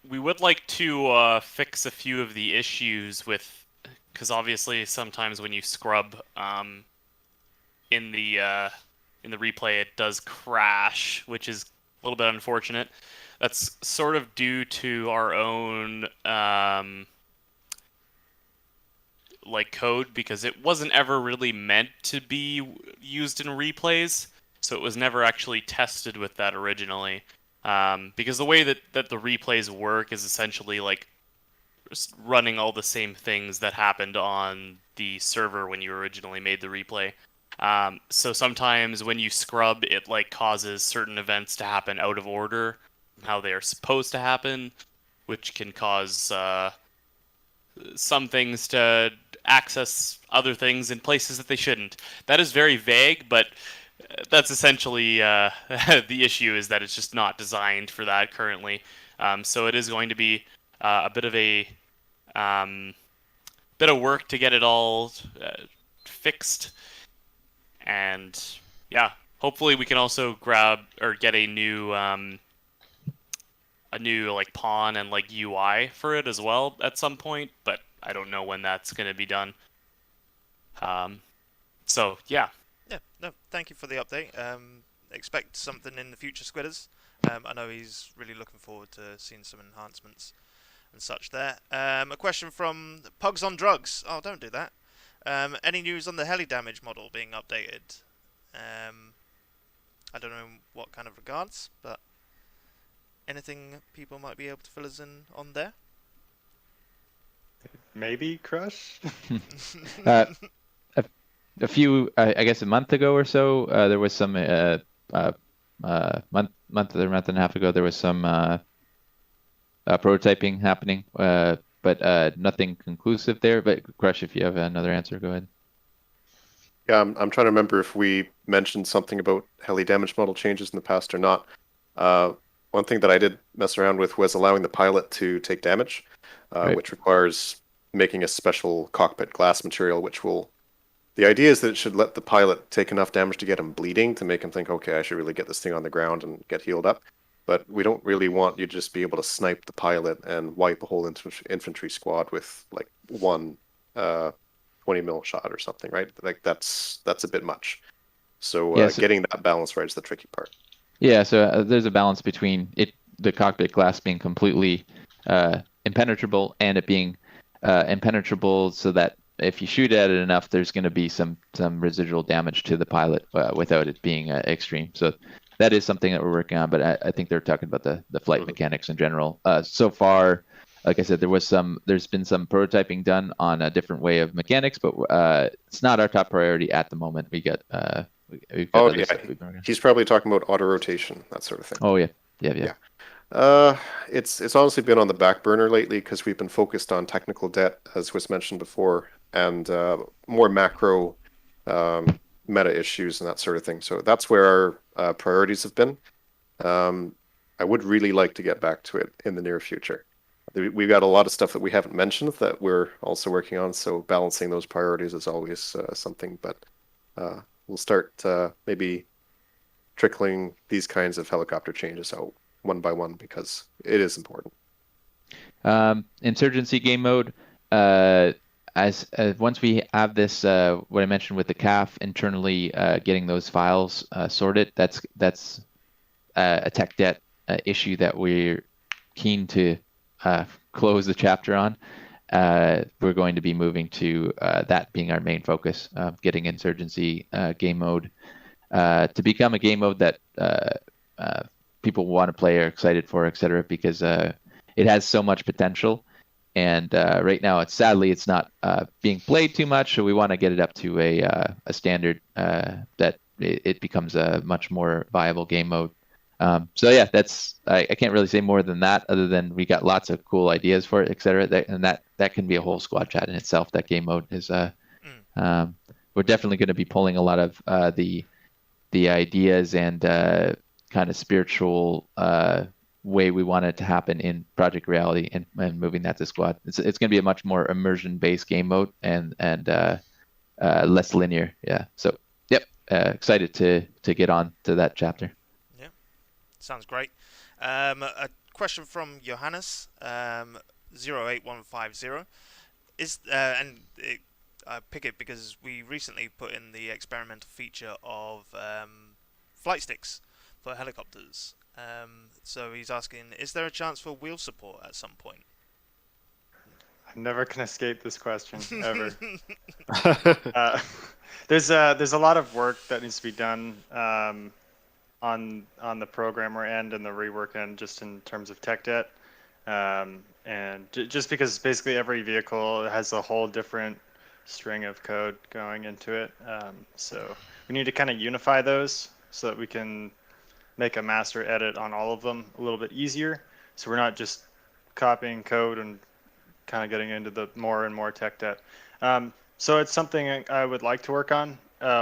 we would like to fix a few of the issues with, because obviously sometimes when you scrub in the replay, it does crash, which is a little bit unfortunate. That's sort of due to our own like code, because it wasn't ever really meant to be used in replays, so it was never actually tested with that originally. Because the way that the replays work is essentially like just running all the same things that happened on the server when you originally made the replay. So sometimes when you scrub, it like causes certain events to happen out of order, how they are supposed to happen, which can cause some things to access other things in places that they shouldn't. That is very vague, but that's essentially the issue, is that it's just not designed for that currently. So it is going to be a bit of a bit of work to get it all fixed, and yeah, hopefully we can also grab or get a new like pawn and like UI for it as well at some point, but I don't know when that's going to be done. So yeah. Yeah, no, thank you for the update. Expect something in the future, Squidders. I know he's really looking forward to seeing some enhancements and such there. A question from Pugs on Drugs. Oh, don't do that. Any news on the heli damage model being updated? I don't know in what kind of regards, but anything people might be able to fill us in on there? Maybe Crush? A few, I guess, a month ago or so, there was some month or month and a half ago, there was some prototyping happening, but nothing conclusive there. But Crush, if you have another answer, go ahead. Yeah, I'm trying to remember if we mentioned something about heli damage model changes in the past or not. One thing that I did mess around with was allowing the pilot to take damage, Right. which requires making a special cockpit glass material, which will... The idea is that it should let the pilot take enough damage to get him bleeding, to make him think, okay, I should really get this thing on the ground and get healed up. But we don't really want you to just be able to snipe the pilot and wipe a whole infantry squad with like one 20 mil shot or something, right? Like that's a bit much. So, Yeah, so- getting that balance right is the tricky part. Yeah, so there's a balance between the cockpit glass being completely impenetrable and it being impenetrable so that if you shoot at it enough, there's going to be some residual damage to the pilot without it being extreme. So that is something that we're working on, but I think they're talking about the flight mechanics in general. So far, like I said, there's been some prototyping done on a different way of mechanics, but it's not our top priority at the moment. We've got other stuff we've been working on. He's probably talking about auto rotation, that sort of thing. Oh yeah. It's honestly been on the back burner lately because we've been focused on technical debt, as was mentioned before, and more macro meta issues and that sort of thing. So that's where our priorities have been. I would really like to get back to it in the near future. We've got a lot of stuff that we haven't mentioned that we're also working on, so balancing those priorities is always something, but we'll start maybe trickling these kinds of helicopter changes out one by one because it is important. Insurgency game mode, as once we have this, what I mentioned with the CAF internally, getting those files sorted, that's a tech debt issue that we're keen to close the chapter on. We're going to be moving to that being our main focus, getting Insurgency game mode to become a game mode that people want to play, are excited for, etc. Because it has so much potential, and right now sadly it's not being played too much. So we want to get it up to a standard that it becomes a much more viable game mode. So yeah, I can't really say more than that, other than we got lots of cool ideas for it, etc. That can be a whole squad chat in itself. That game mode is we're definitely going to be pulling a lot of the ideas and kind of spiritual way we want it to happen in Project Reality and moving that to squad. It's going to be a much more immersion based game mode and less linear. Yeah. So yep, excited to get on to that chapter. Sounds great. A question from Johannes 08150 is I pick it because we recently put in the experimental feature of flight sticks for helicopters. So he's asking, is there a chance for wheel support at some point? I never can escape this question ever. There's a lot of work that needs to be done on the programmer end and the rework end, just in terms of tech debt, and just because basically every vehicle has a whole different string of code going into it. So we need to kind of unify those so that we can make a master edit on all of them a little bit easier. So we're not just copying code and kind of getting into the more and more tech debt. So it's something I would like to work on.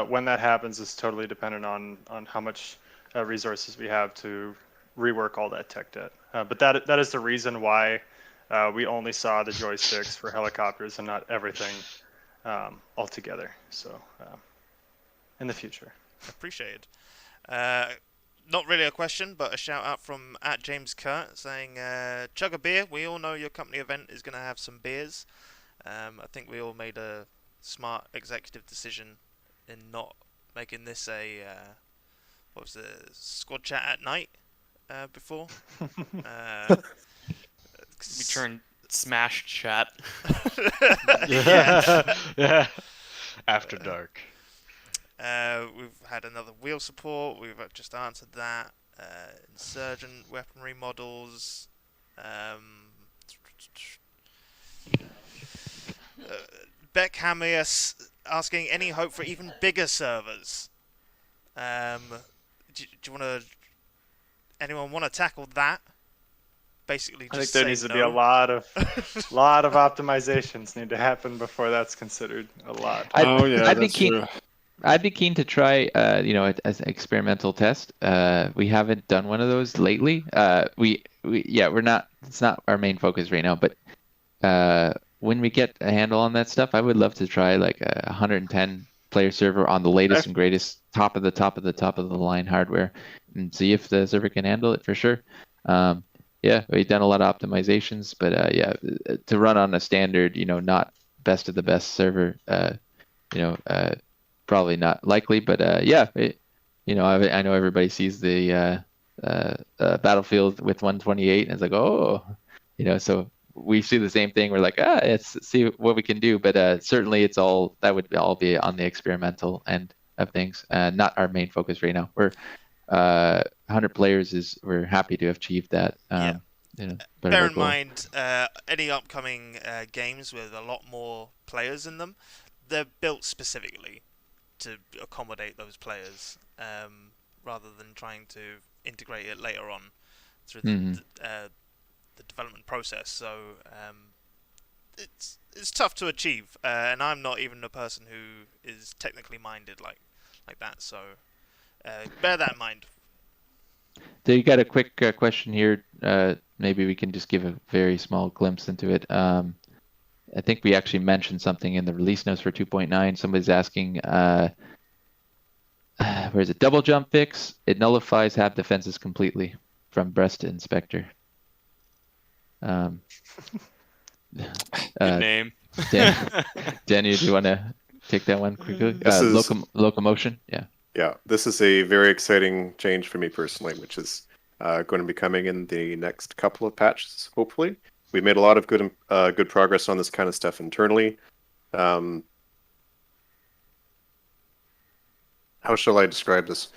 When that happens is totally dependent on how much resources we have to rework all that tech debt. But that is the reason why we only saw the joysticks for helicopters and not everything altogether. So in the future. Appreciated. Not really a question, but a shout out from @JamesKurt saying, "Chug a beer. We all know your company event is going to have some beers. I think we all made a smart executive decision in not making this a what was it, squad chat at night before. We turned smash chat. Yeah. After dark. We've had another wheel support. We've just answered that. Insurgent weaponry models. Beck Hamias asking any hope for even bigger servers. Do you want to? Anyone want to tackle that? Basically, just I think there say needs to no. be a lot of optimizations need to happen before that's considered a lot. I'd be that's keen. true. I'd be keen to try, as an experimental test. We haven't done one of those lately. We're not. It's not our main focus right now. But when we get a handle on that stuff, I would love to try like a 110 player server on the latest and greatest top of the line hardware, and see if the server can handle it for sure. We've done a lot of optimizations, but to run on a standard, not best of the best server, probably not likely. But I know everybody sees the Battlefield with 128, and it's like, so we see the same thing. We're like, let's see what we can do. But certainly, that would all be on the experimental end of things, not our main focus right now. We're 100 players we're happy to have achieved that. Bear in mind, any upcoming games with a lot more players in them, they're built specifically to accommodate those players, rather than trying to integrate it later on through the development process. So it's tough to achieve, and I'm not even a person who is technically minded like that. So bear that in mind. So you got a quick question here. Maybe we can just give a very small glimpse into it. I think we actually mentioned something in the release notes for 2.9. Somebody's asking, where is it? Double jump fix. It nullifies HAB defenses completely from breast inspector. Good name. Daniel, do you want to take that one quickly? Locomotion. Yeah. Yeah, this is a very exciting change for me personally, which is going to be coming in the next couple of patches, hopefully. We've made a lot of good progress on this kind of stuff internally. How shall I describe this?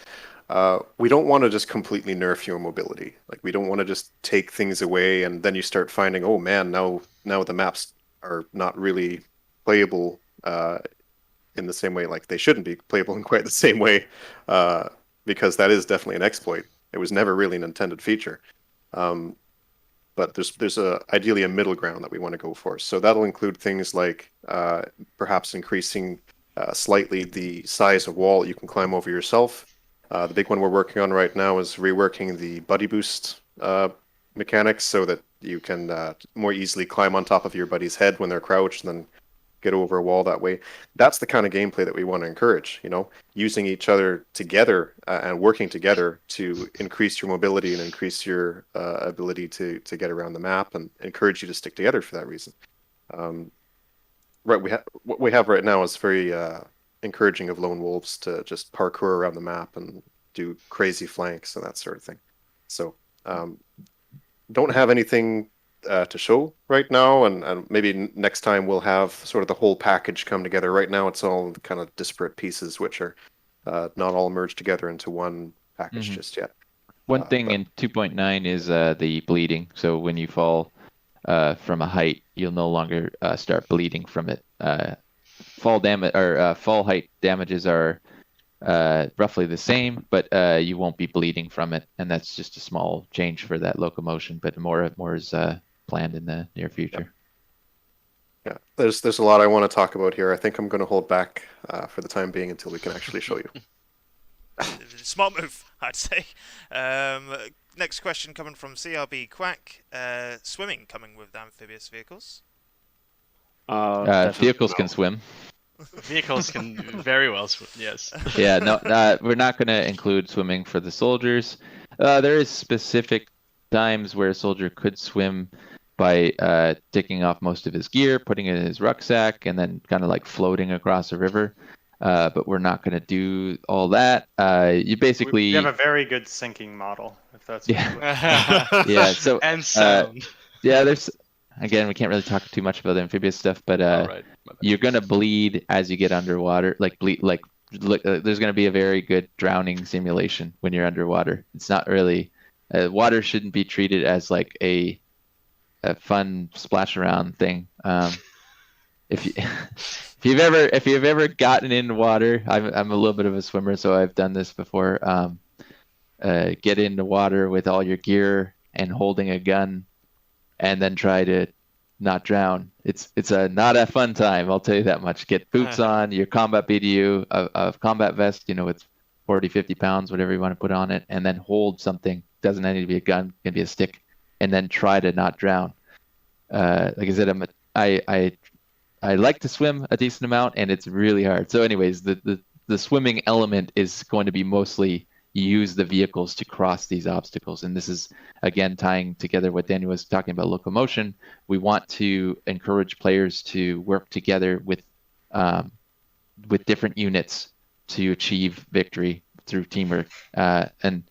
We don't want to just completely nerf your mobility. Like, we don't want to just take things away and then you start finding, oh man, now the maps are not really playable in the same way. Like, they shouldn't be playable in quite the same way, because that is definitely an exploit. It was never really an intended feature. But there's ideally a middle ground that we want to go for. So that'll include things like perhaps increasing slightly the size of wall that you can climb over yourself. The big one we're working on right now is reworking the buddy boost mechanics so that you can more easily climb on top of your buddy's head when they're crouched and then get over a wall that way. That's the kind of gameplay that we want to encourage, using each other together and working together to increase your mobility and increase your ability to get around the map, and encourage you to stick together for that reason. What we have right now is very encouraging of lone wolves to just parkour around the map and do crazy flanks and that sort of thing. So don't have anything to show right now, and maybe next time we'll have sort of the whole package come together. Right now it's all kind of disparate pieces which are not all merged together into one package just yet. One thing in 2.9 is the bleeding. So when you fall from a height, you'll no longer start bleeding from it. fall damage or fall height damages are roughly the same, but you won't be bleeding from it, and that's just a small change for that locomotion. But more is planned in the near future. Yeah, there's a lot I want to talk about here. I think I'm going to hold back for the time being until we can actually show you. Smart move, I'd say. Next question coming from CRB Quack. Swimming coming with amphibious vehicles. Vehicles can swim. Vehicles can very well swim, yes. Yeah, no, we're not going to include swimming for the soldiers. There is specific times where a soldier could swim by taking off most of his gear, putting it in his rucksack, and then kind of like floating across a river. But we're not going to do all that. You basically We have a very good sinking model, if that's yeah. So and sound. Yeah, there's again we can't really talk too much about the amphibious stuff, but Right. you're gonna bleed as you get underwater. There's gonna be a very good drowning simulation when you're underwater. It's not really water shouldn't be treated as like a fun splash around thing. If you've ever gotten in water, I'm a little bit of a swimmer, so I've done this before. Get into water with all your gear and holding a gun, and then try to not drown. It's not a fun time, I'll tell you that much. Get boots on, your combat BDU, a combat vest, it's 40, 50 pounds, whatever you want to put on it, and then hold something. Doesn't need to be a gun, can be a stick, and then try to not drown. Like I said, I like to swim a decent amount, and it's really hard. So anyways, the swimming element is going to be mostly use the vehicles to cross these obstacles. And this is, again, tying together what Daniel was talking about locomotion. We want to encourage players to work together with different units to achieve victory through teamwork. And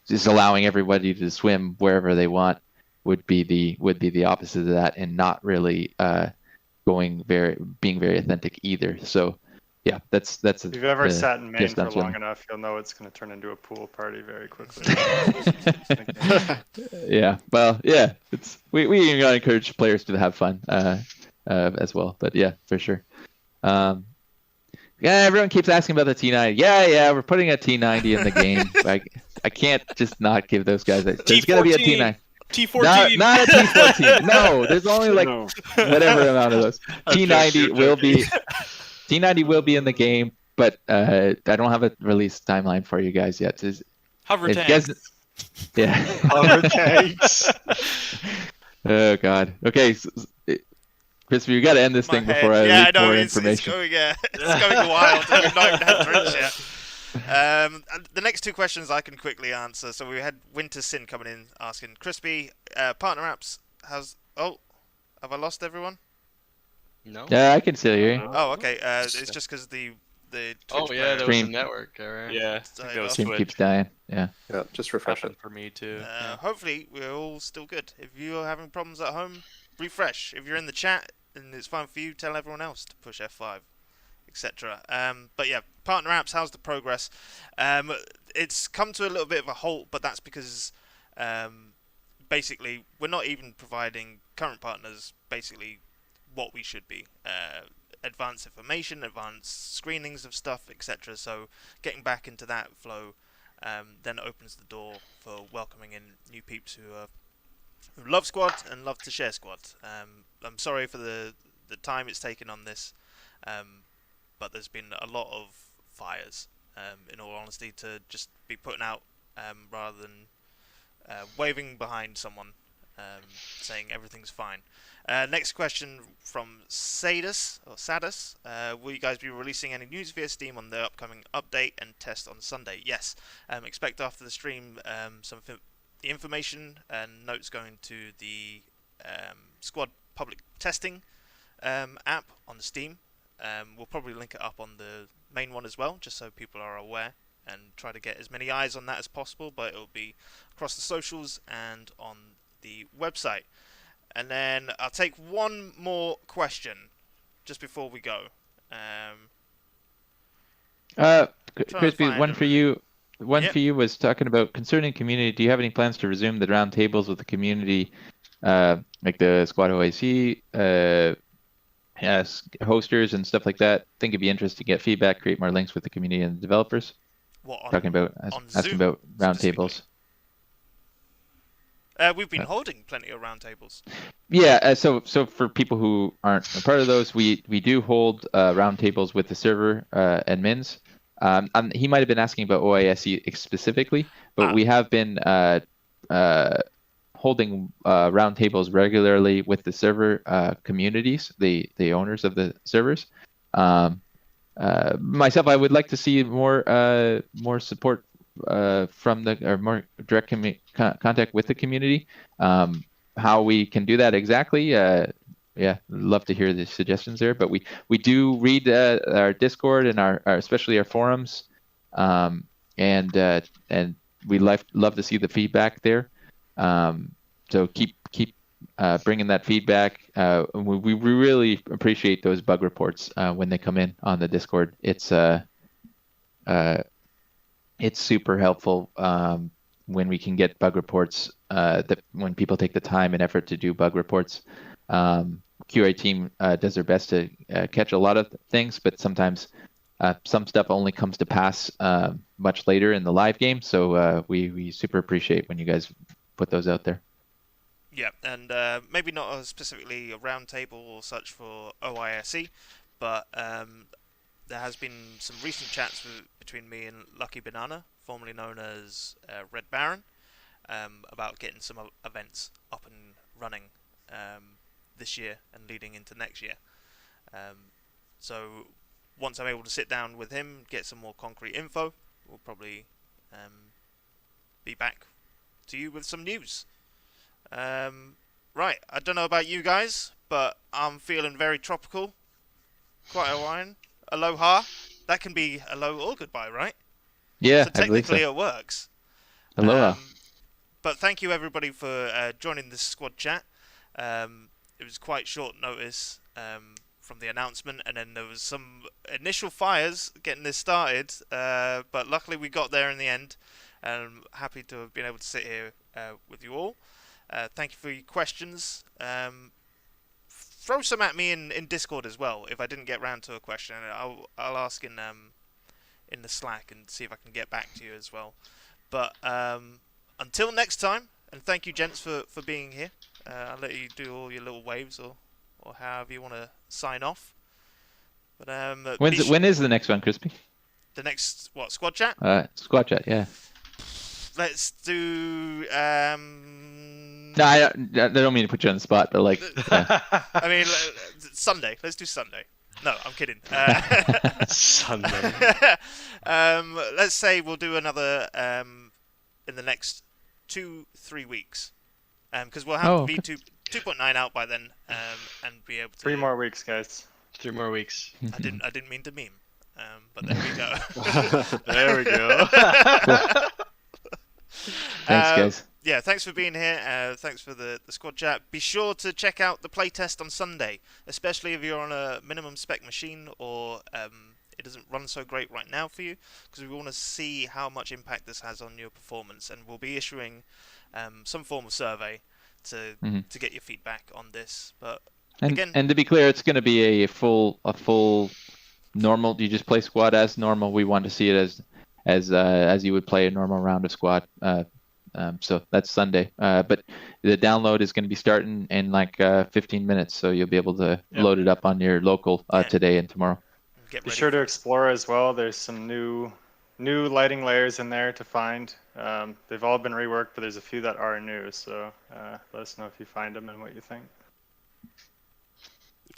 just allowing everybody to swim wherever they want would be the opposite of that, and not really being very authentic either. So yeah, that's If you've ever sat in Maine just for on long swimming. enough, you'll know it's going to turn into a pool party very quickly. Yeah, well, yeah, we gotta encourage players to have fun as well. But yeah, for sure. Yeah, everyone keeps asking about the T90. Yeah, we're putting a T90 in the game. I can't just not give those guys a. There's gonna be a T9. T14. Not a T14. No, there's only like whatever amount of those. T90 will be in the game, but I don't have a release timeline for you guys yet. Hover It tanks. doesn't- Yeah. Hover tanks. Oh God. Okay, Christopher, you got to end this thing before I leak more information. It's going wild. We've not even had drinks yet. The next two questions I can quickly answer. So we had Winter Sin coming in asking, Crispy, partner apps have I lost everyone? No? Yeah, I can still hear you. Oh, okay. It's just because the Twitch Oh, player- yeah, there was a Stream. network, alright. Yeah, I So think that was Stream Twitch. keeps dying. Yeah. Yeah, just refresh it. Happened for me too. Yeah. Hopefully we're all still good. If you're having problems at home, refresh. If you're in the chat and it's fine for you, tell everyone else to push F5, etc. But yeah, partner apps, how's the progress? It's come to a little bit of a halt, but that's because basically we're not even providing current partners basically what we should be. Advanced information, advanced screenings of stuff, etc. So getting back into that flow then opens the door for welcoming in new peeps who love Squad and love to share Squad. I'm sorry for the time it's taken on this, but there's been a lot of fires, in all honesty, to just be putting out rather than waving behind someone saying everything's fine. Next question from Sadus. Will you guys be releasing any news via Steam on the upcoming update and test on Sunday? Yes. Expect after the stream the information and notes going to the Squad public testing app on the Steam. We'll probably link it up on the main one as well, just so people are aware, and try to get as many eyes on that as possible, but it'll be across the socials and on the website. And then I'll take one more question just before we go. Crispy, one for you. For you was talking about concerning community. Do you have any plans to resume the round tables with the community, like the Squad OIC, hosters and stuff like that. I think it'd be interesting to get feedback, create more links with the community and the developers. What Talking about on asking Zoom about specifically? roundtables. We've been holding plenty of roundtables. Yeah, so for people who aren't a part of those, we do hold roundtables with the server admins. He might have been asking about OISE specifically, but we have been holding roundtables regularly with the server communities, the owners of the servers. Myself, I would like to see more support from or more direct contact with the community. How we can do that exactly, yeah, love to hear the suggestions there. But we do read our Discord and our especially our forums, and we love to see the feedback there. So keep bringing that feedback. We really appreciate those bug reports when they come in on the Discord. It's super helpful when we can get bug reports. That when people take the time and effort to do bug reports, QA team does their best to catch a lot of things, but sometimes some stuff only comes to pass much later in the live game. So we super appreciate when you guys put those out there. Yeah, and maybe not specifically a roundtable or such for OISE, but there has been some recent chats between me and Lucky Banana, formerly known as Red Baron, about getting some events up and running this year and leading into next year. So once I'm able to sit down with him, get some more concrete info, we'll probably be back to you with some news. Right, I don't know about you guys, but I'm feeling very tropical. Quite a wine. Aloha. That can be hello or goodbye, right? Yeah, so I believe technically so. it works. Aloha. But thank you everybody for joining this squad chat. It was quite short notice from the announcement, and then there was some initial fires getting this started, but luckily we got there in the end, and I'm happy to have been able to sit here with you all. Thank you for your questions. Throw some at me in Discord as well if I didn't get round to a question. I'll ask in the Slack and see if I can get back to you as well. But until next time, and thank you gents for being here. I'll let you do all your little waves or however you want to sign off. But when is the next one, Crispy? The next what, squad chat? SquadChat, yeah. Let's do. No, I don't mean to put you on the spot, but like. Yeah. I mean, Sunday. Let's do Sunday. No, I'm kidding. Sunday. Let's say we'll do another in the next 2-3 weeks, because we'll have the V2 2.9 out by then, and be able to. 3 more weeks, guys. 3 more weeks. I didn't mean to meme, but there we go. There we go. Thanks, guys. Yeah, thanks for being here. Thanks for the squad chat. Be sure to check out the playtest on Sunday, especially if you're on a minimum spec machine or it doesn't run so great right now for you, because we want to see how much impact this has on your performance, and we'll be issuing some form of survey to get your feedback on this. But again, and to be clear, it's going to be a full normal. You just play squad as normal. We want to see it as you would play a normal round of squad. So that's Sunday. But the download is going to be starting in like 15 minutes, so you'll be able to load it up on your local today and tomorrow. Be sure to explore as well. There's some new lighting layers in there to find. They've all been reworked, but there's a few that are new. So let us know if you find them and what you think.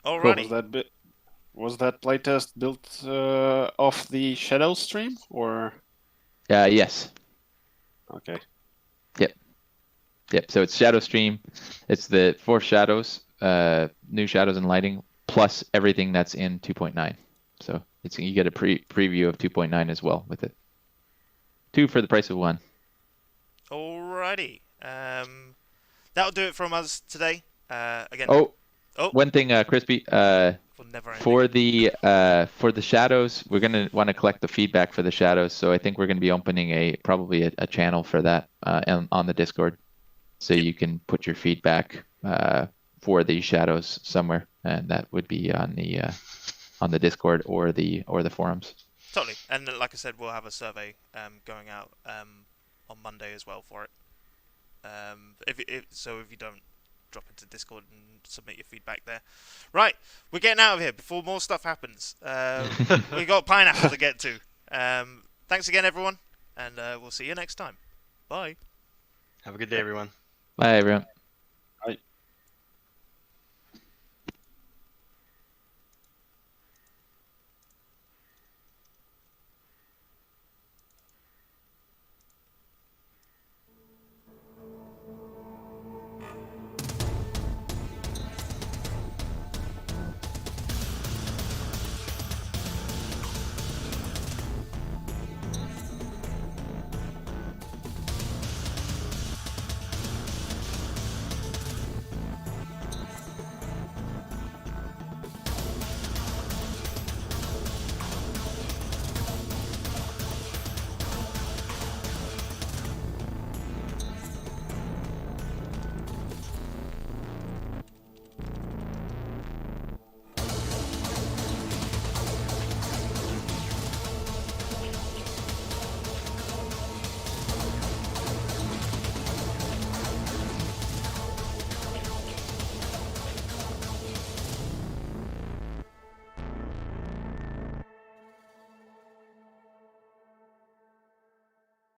Alrighty. Was that playtest built off the Shadow stream or? Yes. Okay. Yep. So it's Shadow Stream. It's the 4 shadows, new shadows and lighting, plus everything that's in 2.9. So you get a preview of 2.9 as well with it. 2 for the price of 1. Alrighty. That'll do it from us today. Again. Oh. One thing, Crispy. For the shadows, we're gonna want to collect the feedback for the shadows. So I think we're gonna be opening probably a channel for that on the Discord, so you can put your feedback for the shadows somewhere, and that would be on the Discord or the forums. Totally. And like I said, we'll have a survey going out on Monday as well for it. If you don't drop into Discord and submit your feedback there. Right, we're getting out of here before more stuff happens. We got Pineapple to get to. Thanks again, everyone, and we'll see you next time. Bye. Have a good day, everyone. Bye, everyone.